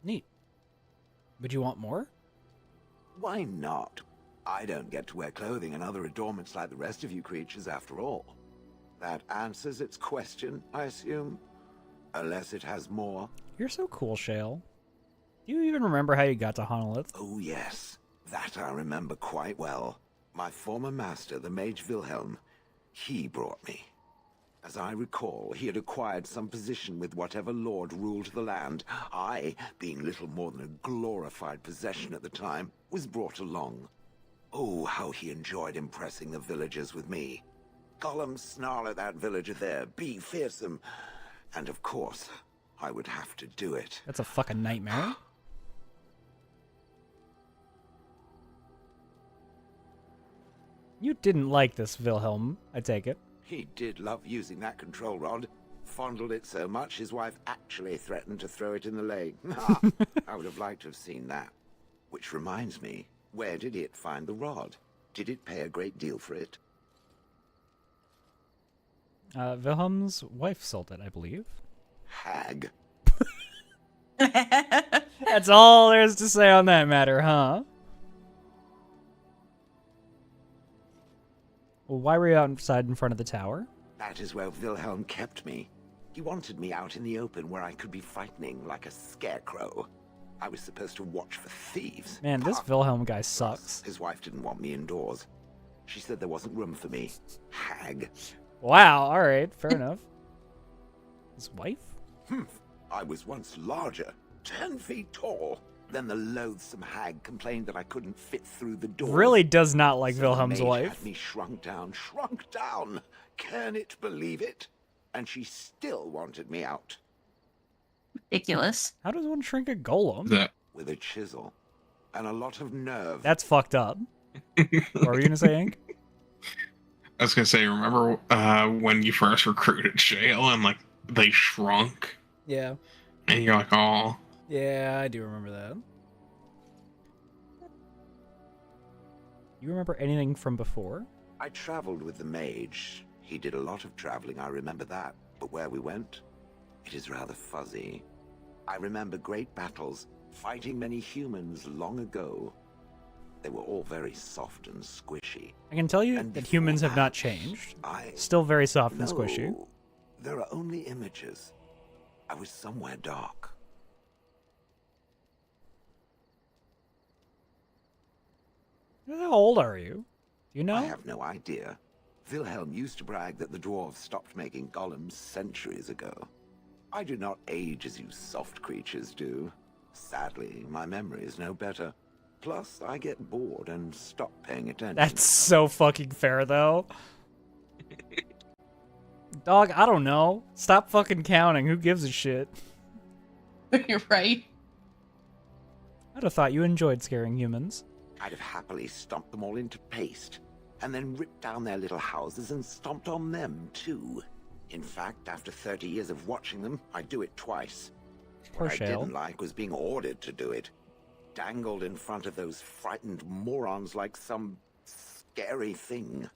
Neat. Would you want more? Why not? I don't get to wear clothing and other adornments like the rest of you creatures after all. That answers its question, I assume. Unless it has more. You're so cool, Shale. Do you even remember how you got to Honolith? Oh yes, that I remember quite well. My former master, the Mage Wilhelm, he brought me. As I recall, he had acquired some position with whatever lord ruled the land. I, being little more than a glorified possession at the time, was brought along. Oh, how he enjoyed impressing the villagers with me. Gollum snarl at that villager there, be fearsome. And of course, I would have to do it. That's a fucking nightmare. You didn't like this, Wilhelm, I take it. He did love using that control rod. Fondled it so much, his wife actually threatened to throw it in the lake. I would have liked to have seen that. Which reminds me, where did it find the rod? Did it pay a great deal for it? Wilhelm's wife sold it, I believe. Hag. That's all there is to say on that matter, huh? Well, why were you outside in front of the tower? That is where Wilhelm kept me. He wanted me out in the open where I could be frightening like a scarecrow. I was supposed to watch for thieves. Man, this Wilhelm guy sucks. His wife didn't want me indoors. She said there wasn't room for me. Hag. Wow, alright, fair enough. His wife? I was once larger, 10 feet tall. Then the loathsome hag complained that I couldn't fit through the door. Really does not like So Wilhelm's the mage wife. had me shrunk down. Can it believe it? And she still wanted me out. Ridiculous. How does one shrink a golem? With a chisel. And a lot of nerve. That's fucked up. What were you gonna say, Ink? I was gonna say, remember when you first recruited Shale and like they shrunk? Yeah. And you're like, oh. Yeah, I do remember that. You remember anything from before? I traveled with the mage. He did a lot of traveling, I remember that. But where we went, it is rather fuzzy. I remember great battles, fighting many humans long ago. They were all very soft and squishy. I can tell you that humans have not changed. Still very soft and squishy. No, there are only images. I was somewhere dark. How old are you? Do you know? I have no idea. Wilhelm used to brag that the dwarves stopped making golems centuries ago. I do not age as you soft creatures do. Sadly, my memory is no better. Plus, I get bored and stop paying attention. That's so fucking fair, though. Dog, I don't know. Stop fucking counting. Who gives a shit? You're right. I'd have thought you enjoyed scaring humans. I'd have happily stomped them all into paste, and then ripped down their little houses and stomped on them, too. In fact, after 30 years of watching them, I'd do it twice. Poor What I Shale. didn't like was being ordered to do it. Dangled in front of those frightened morons like some scary thing.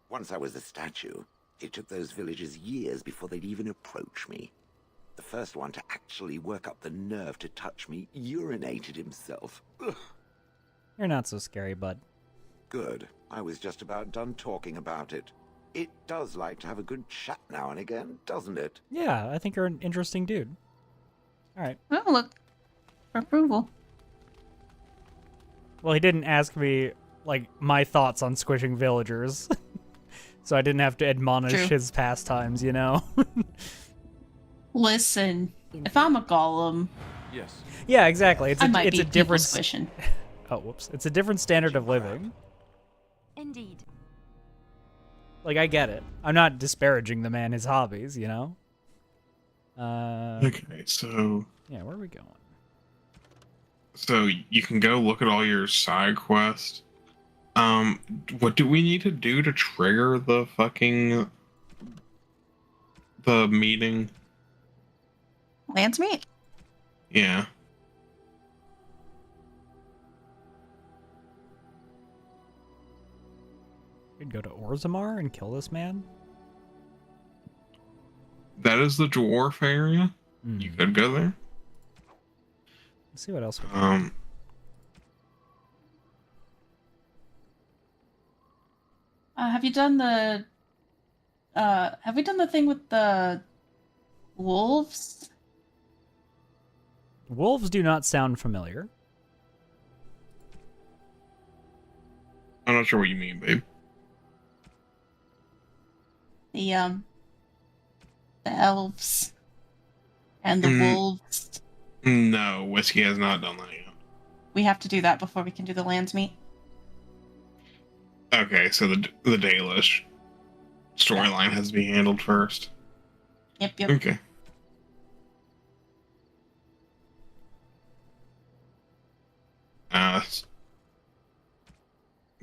Once I was a statue, it took those villagers years before they'd even approach me. The first one to actually work up the nerve to touch me urinated himself. Ugh. You're not so scary, bud. Good. I was just about done talking about it. It does like to have a good chat now and again, doesn't it? Yeah, I think you're an interesting dude. All right. Oh, look. For approval. Well, he didn't ask me, like, my thoughts on squishing villagers. So I didn't have to admonish True. his pastimes, you know? Listen, if I'm a golem, Yes. Yeah, exactly. It's I a, might it's be a different... people squishing. Oh, whoops. It's a different standard of living. Indeed. Like, I get it. I'm not disparaging the man, his hobbies, you know? Okay, so... Yeah, where are we going? So you can go look at all your side quests. What do we need to do to trigger the fucking... the meeting? Lance meet. Yeah. We'd go to Orzammar and kill this man? That is the dwarf area. You could go there. Let's see what else we got. Have you done the... have we done the thing with the wolves? Wolves do not sound familiar. I'm not sure what you mean, babe. The elves and the wolves. No, Whisky has not done that yet. We have to do that before we can do the lands meet. Okay, so the Dalish storyline has to be handled first. Yep, yep. Okay.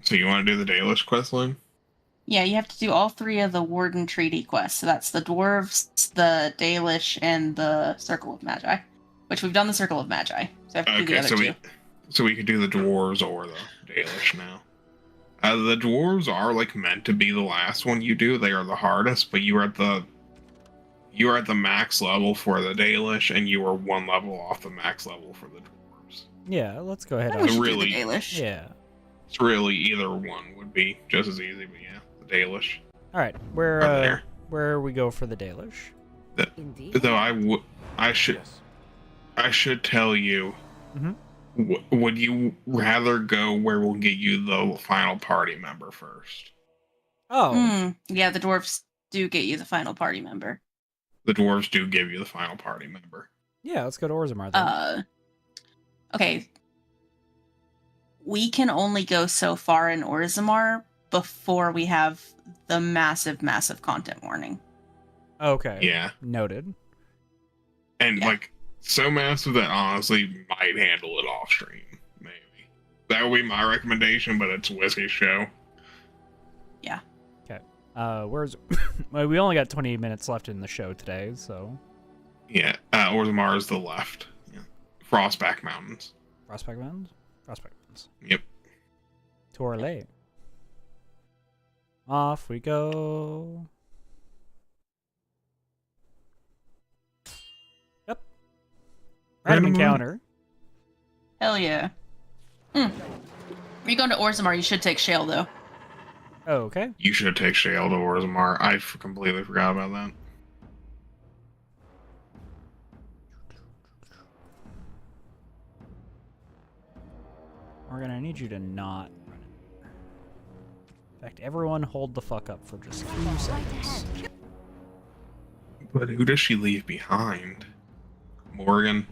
So you want to do the Dalish quest line? Yeah, you have to do all three of the Warden Treaty quests. So that's the Dwarves, the Dalish, and the Circle of Magi. Which we've done the Circle of Magi. So I have to do the other two. So we could do the dwarves or the Dalish now. The dwarves are like meant to be the last one you do. They are the hardest, but you are at the max level for the Dalish, and you are one level off the max level for the dwarves. Yeah, let's go ahead. I wish and we did the Dalish. Yeah. It's really either one would be just as easy, but yeah, the Dalish. All right, where we go for the Dalish? Though I should tell you. Would you rather go where we'll get you the final party member first? Oh. Yeah, the dwarves do get you the final party member. The dwarves do give you the final party member. Yeah, let's go to Orzammar then. Okay. We can only go so far in Orzammar before we have the massive, massive content warning. Okay. Yeah. Noted. And like so massive that honestly might handle it off stream. Maybe. That would be my recommendation, but it's Whisky's show. Yeah. Okay. Where's well, we only got 20 minutes left in the show today, so Yeah. Orzammar is the left. Yeah. Frostback Mountains. Frostback Mountains? Frostback Mountains. Yep. Torlay. Off we go. Yep. Random encounter. Hell yeah. If you're going to Orzammar, you should take Shale, though. Oh, okay. You should take Shale to Orzammar. I completely forgot about that. Morgan, I need you to not run it. In fact, everyone hold the fuck up for just 2 seconds. But who does she leave behind? Morgan.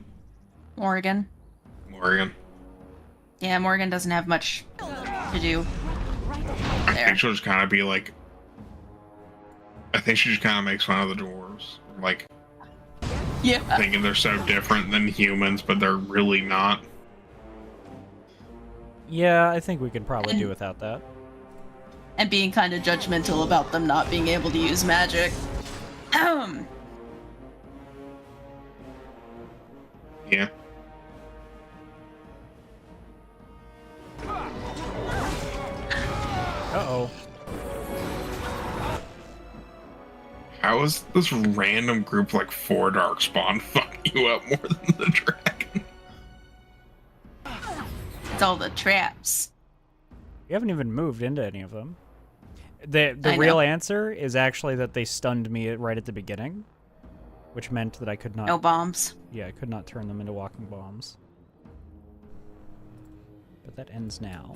Morgan. Yeah, Morgan doesn't have much to do. I think she'll just kind of be like... I think she just kind of makes fun of the dwarves. Like, thinking they're so different than humans, but they're really not. Yeah, I think we could probably do without that. And being kind of judgmental about them not being able to use magic. Yeah. Uh-oh. How is this random group like 4 Darkspawn fucking you up more than the dragon? It's all the traps. We haven't even moved into any of them. The I real know. answer is actually that they stunned me right at the beginning, which meant that I could not... No bombs. Yeah, I could not turn them into walking bombs. But that ends now.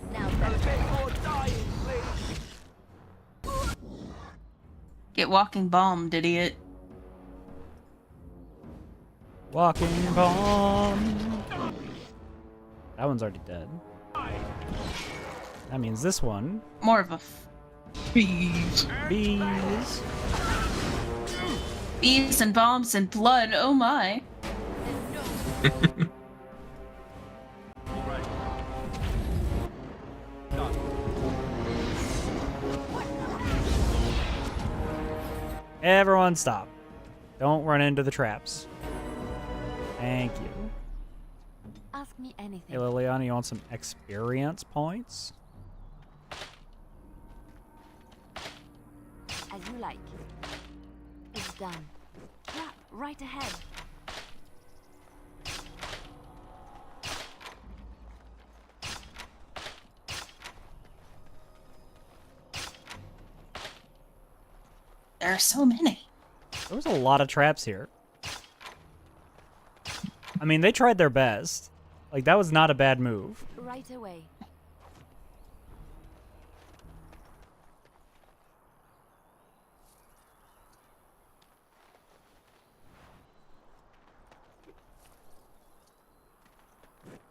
Get walking bombed, idiot. Walking bomb! That one's already dead. That means this one... More of a... Bees. Bees. Bees and bombs and blood, oh my. Everyone stop. Don't run into the traps. Thank you. Ask me anything. Hey Liliana, you want some experience points? As you like. It's done. Trap right ahead. There are so many. There was a lot of traps here. I mean, they tried their best. Like, that was not a bad move. Right away.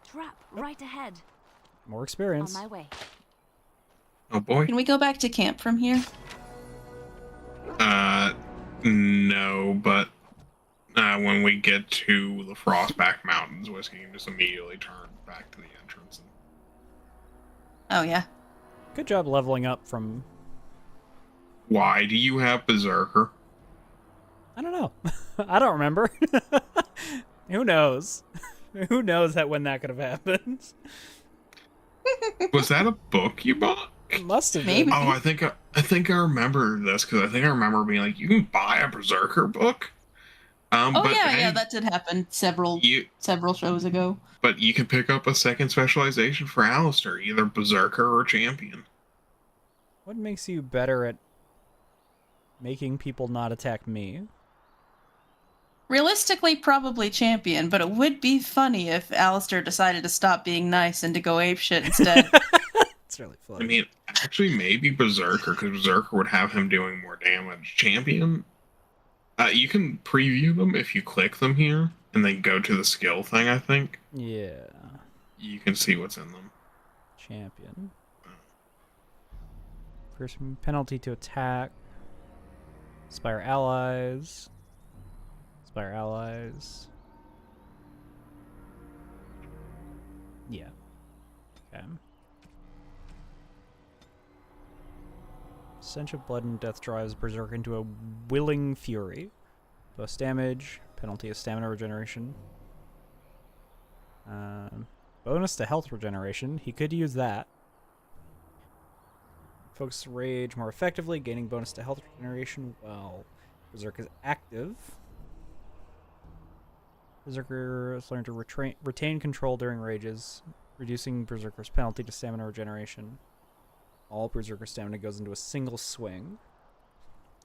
Trap right ahead. More experience. On my way. Oh boy. Can we go back to camp from here? No, but when we get to the Frostback Mountains, Whisky can just immediately turn back to the entrance. Oh, yeah. Good job leveling up from... Why do you have Berserker? I don't know. I don't remember. Who knows? Who knows when that could have happened? Was that a book you bought? Must have Maybe. been. Oh, I think I remember this because I think I remember being like, you can buy a Berserker book. Oh But yeah, hey, yeah, that did happen several shows ago. But you can pick up a second specialization for Alistair, either Berserker or Champion. What makes you better at making people not attack me? Realistically, probably champion, but it would be funny if Alistair decided to stop being nice and to go apeshit instead. It's really funny. I mean, actually, maybe Berserker, because Berserker would have him doing more damage. Champion, you can preview them if you click them here, and then go to the skill thing, I think. Yeah. You can see what's in them. Champion. First penalty to attack. Inspire allies. Inspire allies. Yeah. Okay. Stench of blood and death drives Berserker into a willing fury. Plus damage. Penalty of stamina regeneration. Bonus to health regeneration. He could use that. Focus rage more effectively, gaining bonus to health regeneration while Berserker is active. Berserker has learned to retain control during rages, reducing Berserker's penalty to stamina regeneration. All Berserker stamina goes into a single swing.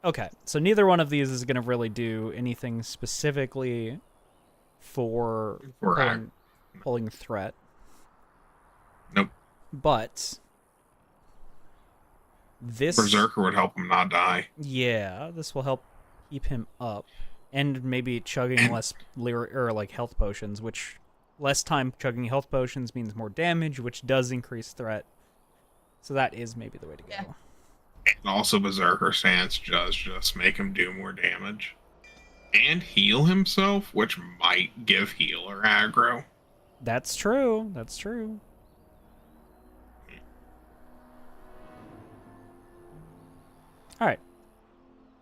Okay, so neither one of these is going to really do anything specifically for pulling threat. Nope. But this Berserker would help him not die. Yeah, this will help keep him up, and maybe chugging less health potions, which less time chugging health potions means more damage, which does increase threat. So that is maybe the way to go. Yeah. And also Berserker stance does just make him do more damage. And heal himself, which might give healer aggro. That's true. That's true. Alright.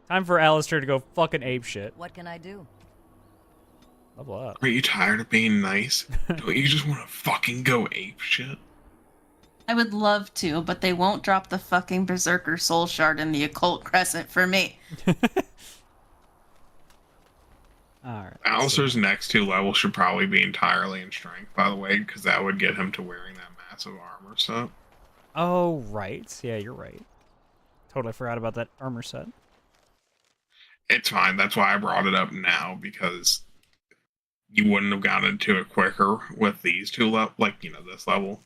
Time for Alistair to go fucking ape shit. What can I do? Level up. Are you tired of being nice? Don't you just want to fucking go ape shit? I would love to, but they won't drop the fucking Berserker Soul Shard in the Occult Crescent for me. Alright. Alistair's next 2 levels should probably be entirely in strength, by the way, because that would get him to wearing that massive armor set. Oh, right. Yeah, you're right. Totally forgot about that armor set. It's fine. That's why I brought it up now, because you wouldn't have gotten into it quicker with these 2 levels, like, this level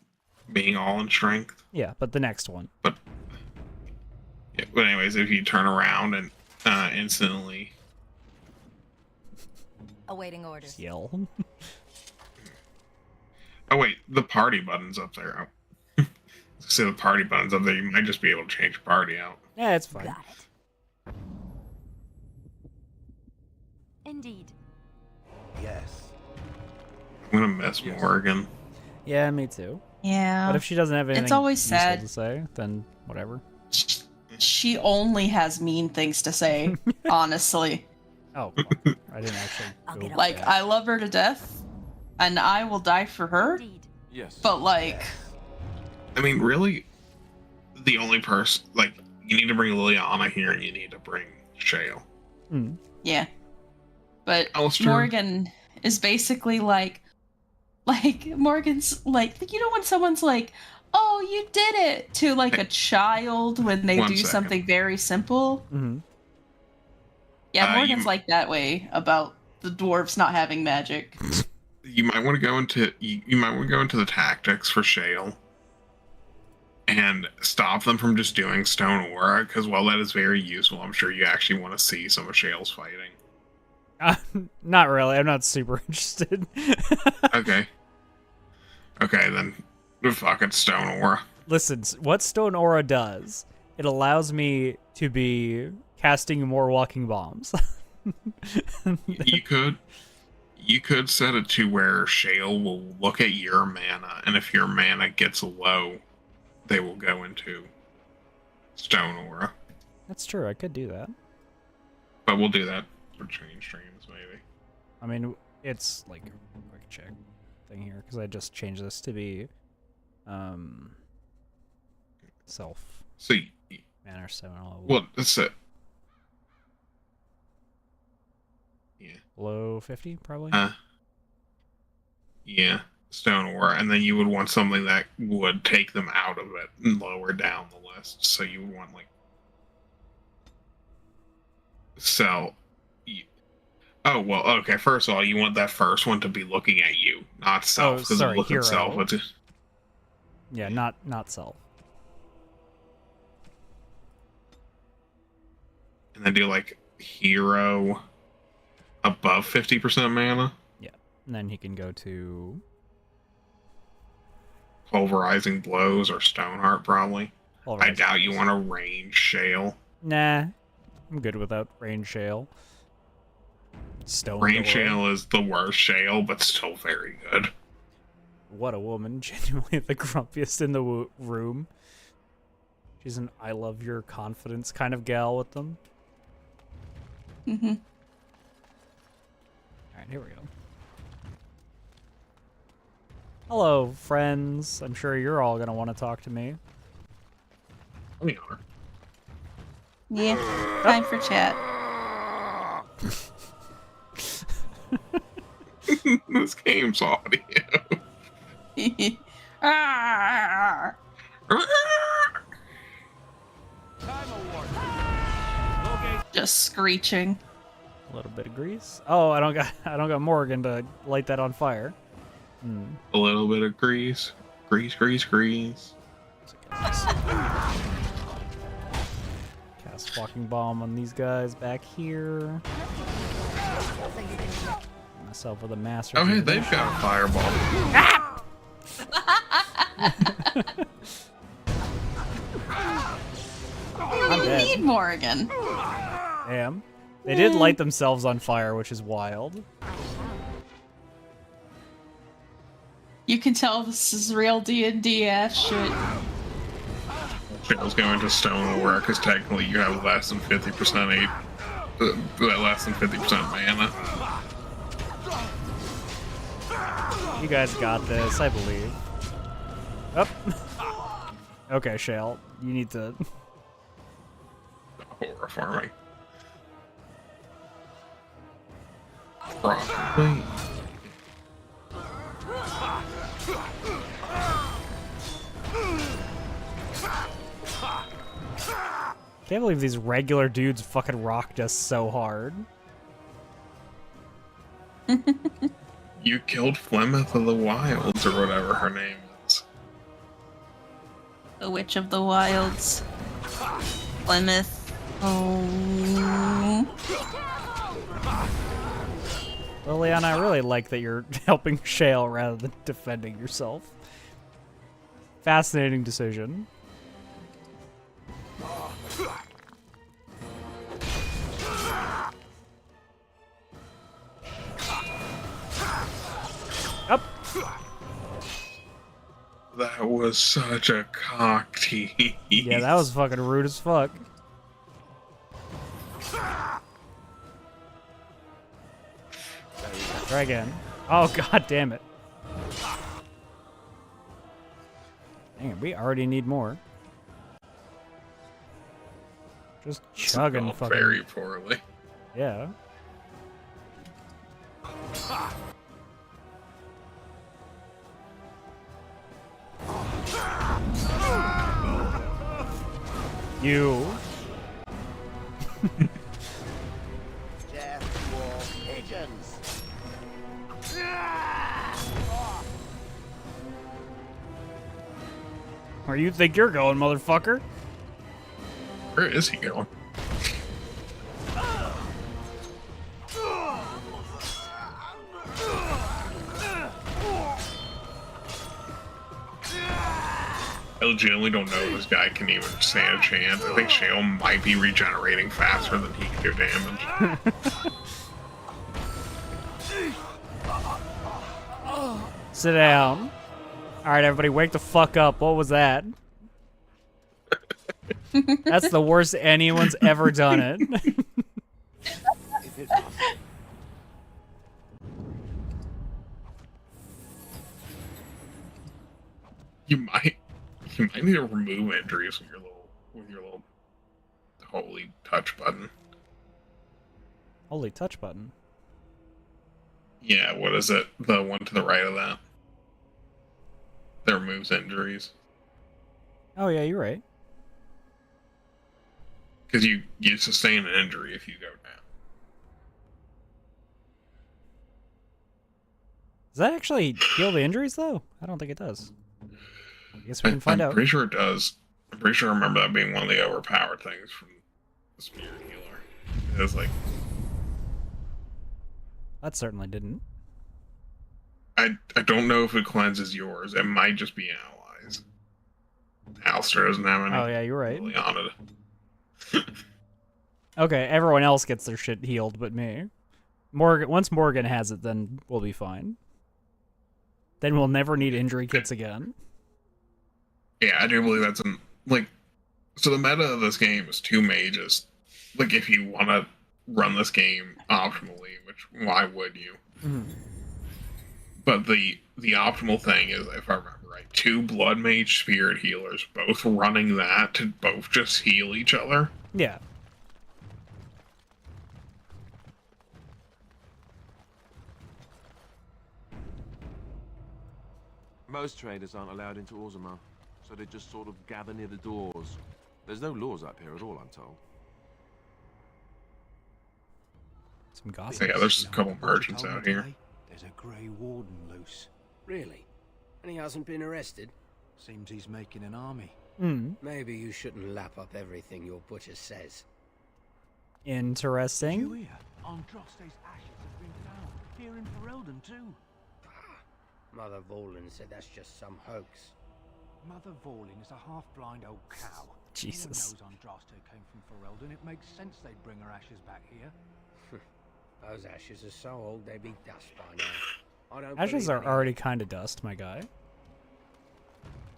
being all in strength. Yeah, but the next one. But anyways, if you turn around and instantly Awaiting orders. Just yell. Oh wait, the party button's up there. See the party button's up there. You might just be able to change your party out. Yeah, it's fine. Got it. Indeed. Yes. I'm gonna miss Morgan. Yeah, me too. Yeah. But if she doesn't have anything It's always useful sad. to say, then whatever. She only has mean things to say, honestly. Oh, fuck. I didn't actually. Like, I love her to death, and I will die for her. Yes. But, like... I mean, really, the only person, like, you need to bring Liliana here and you need to bring Shale. Mm. Yeah. But Alistair. Morgan is basically like, Morgan's like, when someone's like, oh, you did it, to like a child when they 1 do second. something very simple. Mm-hmm. Yeah, Morgan's you- like that way about the dwarves not having magic. You might want to go into you might want to go into the tactics for Shale and stop them from just doing Stone Aura, because while that is very useful, I'm sure you actually want to see some of Shale's fighting. Not really. I'm not super interested. Okay. Okay, then fuck it, Stone Aura. Listen, what Stone Aura does, it allows me to be casting more walking bombs. You could set it to where Shale will look at your mana, and if your mana gets low, they will go into Stone Aura. That's true. I could do that. But we'll do that for change streams, maybe. I mean, it's like a quick check thing here because I just changed this to be self. So, Manner 7 level. well, that's it. Yeah. Below 50, probably? Yeah, Stone Aura, and then you would want something that would take them out of it and lower down the list. So you would want oh well, okay. First of all, you want that first one to be looking at you, not self. Because sorry, look hero. at self. Yeah, not self. And then do like hero above 50% mana. Yeah, and then he can go to Pulverizing Blows or Stoneheart, probably. I doubt you want to range Shale. Nah, I'm good without range Shale. Stone Range Door. Shale is the worst Shale, but still very good. What a woman. Genuinely the grumpiest in the room. She's an I love your confidence kind of gal with them. Mm-hmm. Alright, here we go. Hello, friends. I'm sure you're all going to want to talk to me. We are. Yeah, time for chat. This game's audio. Just screeching. A little bit of grease. Oh, I don't got Morgan to light that on fire. A little bit of grease. Grease. Cast walking bomb on these guys back here. Myself with a master. Oh, hey, they've got a fireball. You need Morgan. Damn. They did light themselves on fire, which is wild. You can tell this is real D&D ass shit. Shale's going to Stone Aura because technically you have less than 50% less than 50% mana. You guys got this, I believe. Up. Okay, Shale, you need to. Aura farming. Probably. Can't believe these regular dudes fucking rocked us so hard. You killed Flemeth of the Wilds, or whatever her name is. The Witch of the Wilds. Plymouth. Oh. Liliana, I really like that you're helping Shale rather than defending yourself. Fascinating decision. Up. That was such a cock tease. Yeah, that was fucking rude as fuck. Try again. Oh, god damn it. Dang it, we already need more. Just chugging fucking... very poorly. Yeah. You. Death war pigeons. Where you think you're going, motherfucker? Where is he going? I legitimately don't know if this guy can even stand a chance. I think Shale might be regenerating faster than he can do damage. Sit down. Alright, everybody, wake the fuck up. What was that? That's the worst anyone's ever done it. You might need to remove injuries with your little holy touch button. Holy touch button. Yeah, what is it? The one to the right of that. That removes injuries. Oh yeah, you're right. Because you sustain an injury if you go down. Does that actually heal the injuries though? I don't think it does. I guess we can find out. I'm pretty sure it does. I'm pretty sure I remember that being one of the overpowered things from the Spirit Healer. It was like... That certainly didn't. I don't know if it cleanses yours. It might just be allies. Alistair doesn't have any. Oh yeah, you're right. Really on it. Okay, everyone else gets their shit healed but me. Once Morgan has it, then we'll be fine. Then we'll never need injury kits again. Yeah, I do believe that's so the meta of this game is 2 mages. Like, if you want to run this game optimally, which, why would you? Mm-hmm. But the optimal thing is, if I remember right, 2 blood mage spirit healers, both running that to both just heal each other. Yeah. Most traders aren't allowed into Orzammar, so they just sort of gather near the doors. There's no laws up here at all, I'm told. Some gossip. Yeah, there's a couple merchants out here. There's a Grey Warden loose. Really? And he hasn't been arrested? Seems he's making an army. Maybe you shouldn't lap up everything your butcher says. Interesting. You hear? Andraste's ashes have been found. Here in Ferelden too. Mother Vorlin said that's just some hoax. Mother Vorlin is a half-blind old cow. Jesus. Everyone knows Andraste came from Ferelden. It makes sense they'd bring her ashes back here. Those ashes are so old they'd be dust by now. I don't Ashes believe are already kind of dust, my guy.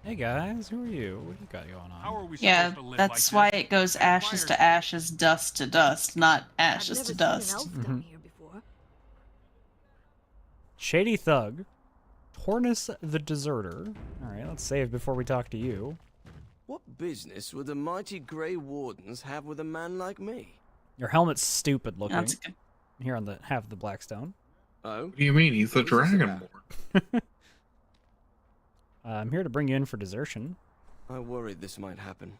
Hey guys, who are you? What do you got going on? Yeah, that's why it goes ashes to ashes, dust to dust, not ashes to dust. Shady Thug. Tornus the Deserter. Alright, let's save before we talk to you. What business would the mighty Grey Wardens have with a man like me? Your helmet's stupid looking. That's good. Here on the half of the Blackstone. Oh? What do you mean? He's the Dragonborn. I'm here to bring you in for desertion. I worried this might happen.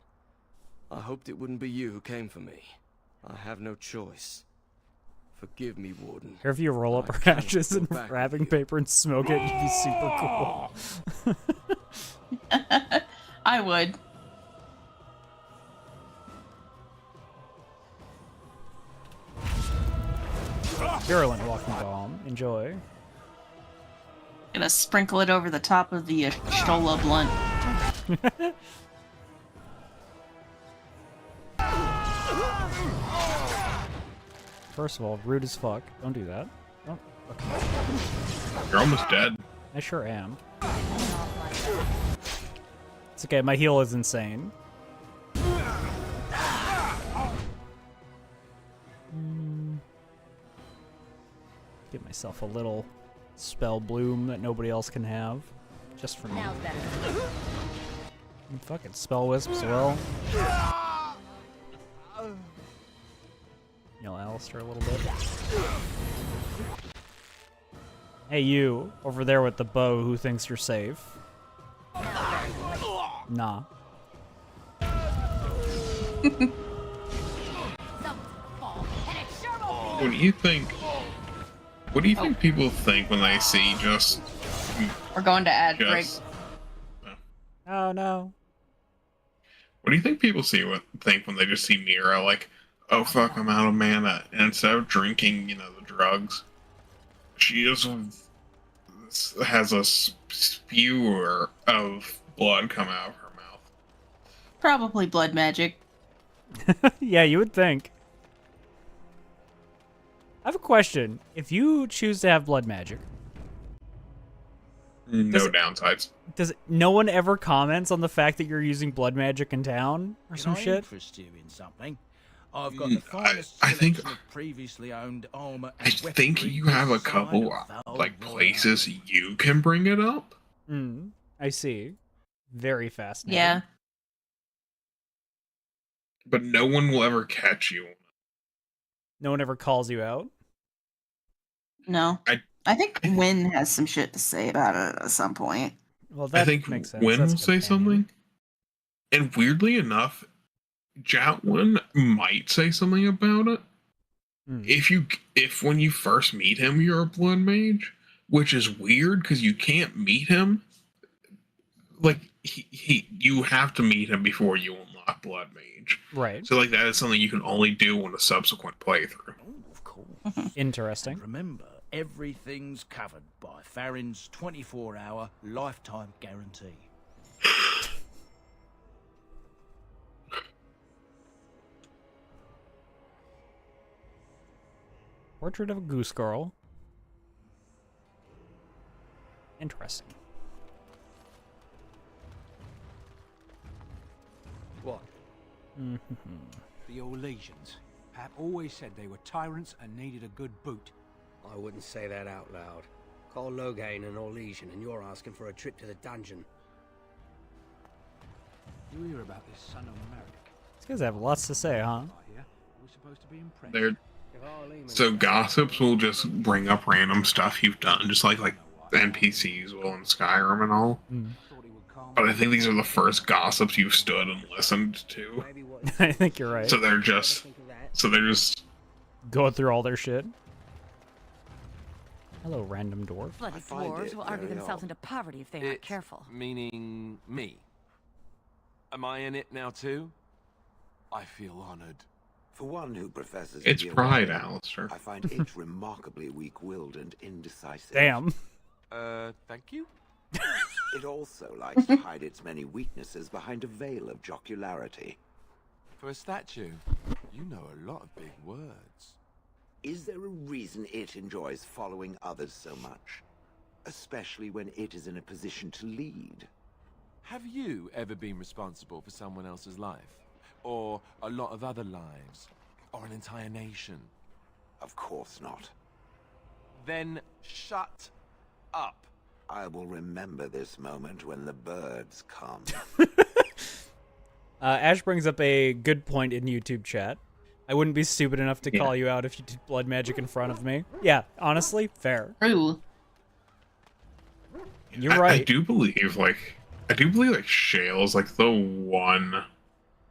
I hoped it wouldn't be you who came for me. I have no choice. Forgive me, Warden. Here, if you roll up our ashes in wrapping paper and smoke it, it'd be super cool. I would. Virulent walking bomb. Enjoy. Gonna sprinkle it over the top of the Stola blunt. First of all, rude as fuck. Don't do that. Oh, okay. You're almost dead. I sure am. It's okay, my heal is insane. Give myself a little spell bloom that nobody else can have. Just for me. Fucking spell wisp as well. Heal Alistair a little bit. Hey you, over there with the bow who thinks you're safe. Nah. What do you think? What do you think people think when they see just? We're going to ad break. Oh no. What do you think people think when they just see Mira? Like, oh fuck, I'm out of mana, and instead of drinking, the drugs, she just has a spewer of blood come out of her mouth. Probably blood magic. Yeah, you would think. I have a question. If you choose to have blood magic, no downsides. Does no one ever comments on the fact that you're using blood magic in town or some Can I shit? interest you in something? I've got the finest I think selection of previously owned armor I think you have a couple places you can bring it up. I see. Very fascinating. Yeah. But no one will ever catch you. No one ever calls you out? No. I think Wynn has some shit to say about it at some point. Well, that I think makes sense. Wynn That's will say something. And weirdly enough, Jatwin might say something about it. If when you first meet him, you're a blood mage, which is weird because you can't meet him. Like you have to meet him before you unlock blood mage. Right. So like that is something you can only do on a subsequent playthrough. Of course. Interesting. And remember, everything's covered by Farron's 24-hour lifetime guarantee. Portrait of a goose girl. Interesting. What? The Orlesians. Hap always said they were tyrants and needed a good boot. I wouldn't say that out loud. Call Loghain an Orlesian and you're asking for a trip to the dungeon. You hear about this son of Merrick? These guys have lots to say, huh? We're supposed to be impressed. So gossips will just bring up random stuff you've done, just like NPCs will in Skyrim and all. But I think these are the first gossips you've stood and listened to. I think you're right. So they're just going through all their shit. Hello, random dwarf. Bloody dwarves will argue themselves into poverty if they aren't careful. Meaning me. Am I in it now too? I feel honored. For one who professes It's to be a pride, warrior, Alistair. I find it remarkably weak-willed and indecisive. Damn. Thank you? It also likes to hide its many weaknesses behind a veil of jocularity. For a statue, you know a lot of big words. Is there a reason it enjoys following others so much? Especially when it is in a position to lead. Have you ever been responsible for someone else's life? Or a lot of other lives? Or an entire nation? Of course not. Then shut up. I will remember this moment when the birds come. Ash brings up a good point in YouTube chat. I wouldn't be stupid enough to call you out if you did blood magic in front of me. Yeah, honestly, fair. True. You're right. I do believe like Shale's like the one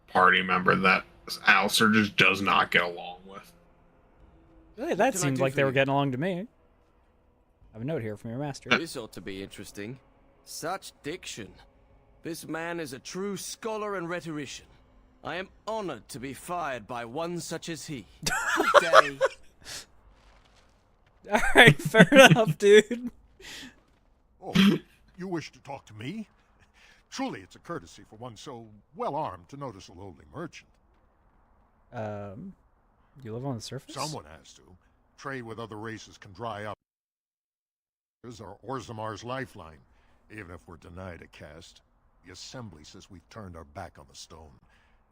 party member that Alistair just does not get along with. Hey, that seemed like they were getting along to me. I have a note here from your master. This ought to be interesting. Such diction. This man is a true scholar and rhetorician. I am honored to be fired by one such as he. Good day. Alright, fair enough, dude. Oh, you wish to talk to me? Truly, it's a courtesy for one so well-armed to notice a lowly merchant. You live on the surface? Someone has to. Trade with other races can dry up. These are Orzamar's lifeline, even if we're denied a caste. The Assembly says we've turned our back on the stone,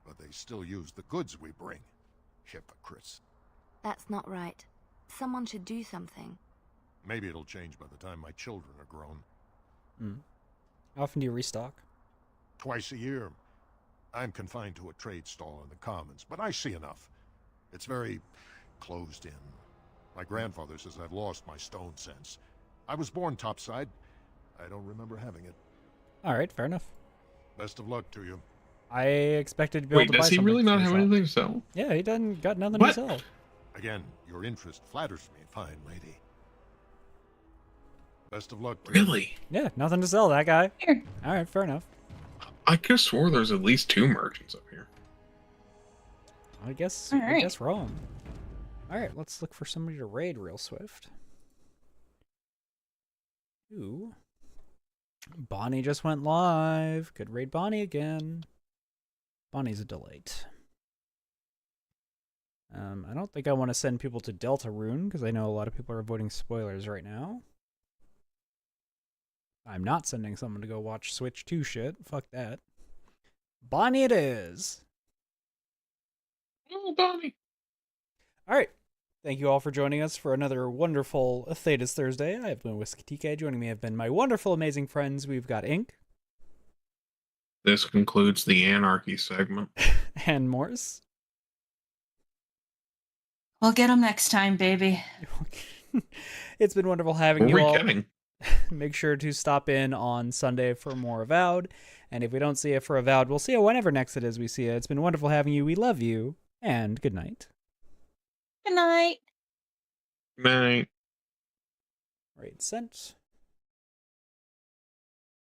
but they still use the goods we bring. Hypocrites. That's not right. Someone should do something. Maybe it'll change by the time my children are grown. How often do you restock? Twice a year. I'm confined to a trade stall in the Commons, but I see enough. It's very closed in. My grandfather says I've lost my stone sense. I was born topside. I don't remember having it. Alright, fair enough. Best of luck to you. I expected to be able to buy does he something really not for have yourself. anything to sell? Yeah, he doesn't got nothing What? to sell. Again, your interest flatters me, fine lady. Best of luck to you. Really? Yeah, nothing to sell, that guy. Alright, fair enough. I could have swore there's at least 2 merchants up here. I guess wrong. Alright, let's look for somebody to raid real swift. Ooh. Bonnie just went live. Could raid Bonnie again. Bonnie's a delight. I don't think I want to send people to Deltarune, because I know a lot of people are avoiding spoilers right now. I'm not sending someone to go watch Switch 2 shit. Fuck that. Bonnie it is. Oh, Bonnie. Alright. Thank you all for joining us for another wonderful Thedas Thursday. I have been Whisky TK. Joining me have been my wonderful, amazing friends. We've got Ink. This concludes the Anarchy segment. And Morse. We'll get them next time, baby. It's been wonderful having What you were we all. getting? Make sure to stop in on Sunday for more Avowed. And if we don't see you for Avowed, we'll see you whenever next it is we see you. It's been wonderful having you. We love you. And good night. Good night. Night. Right, sent.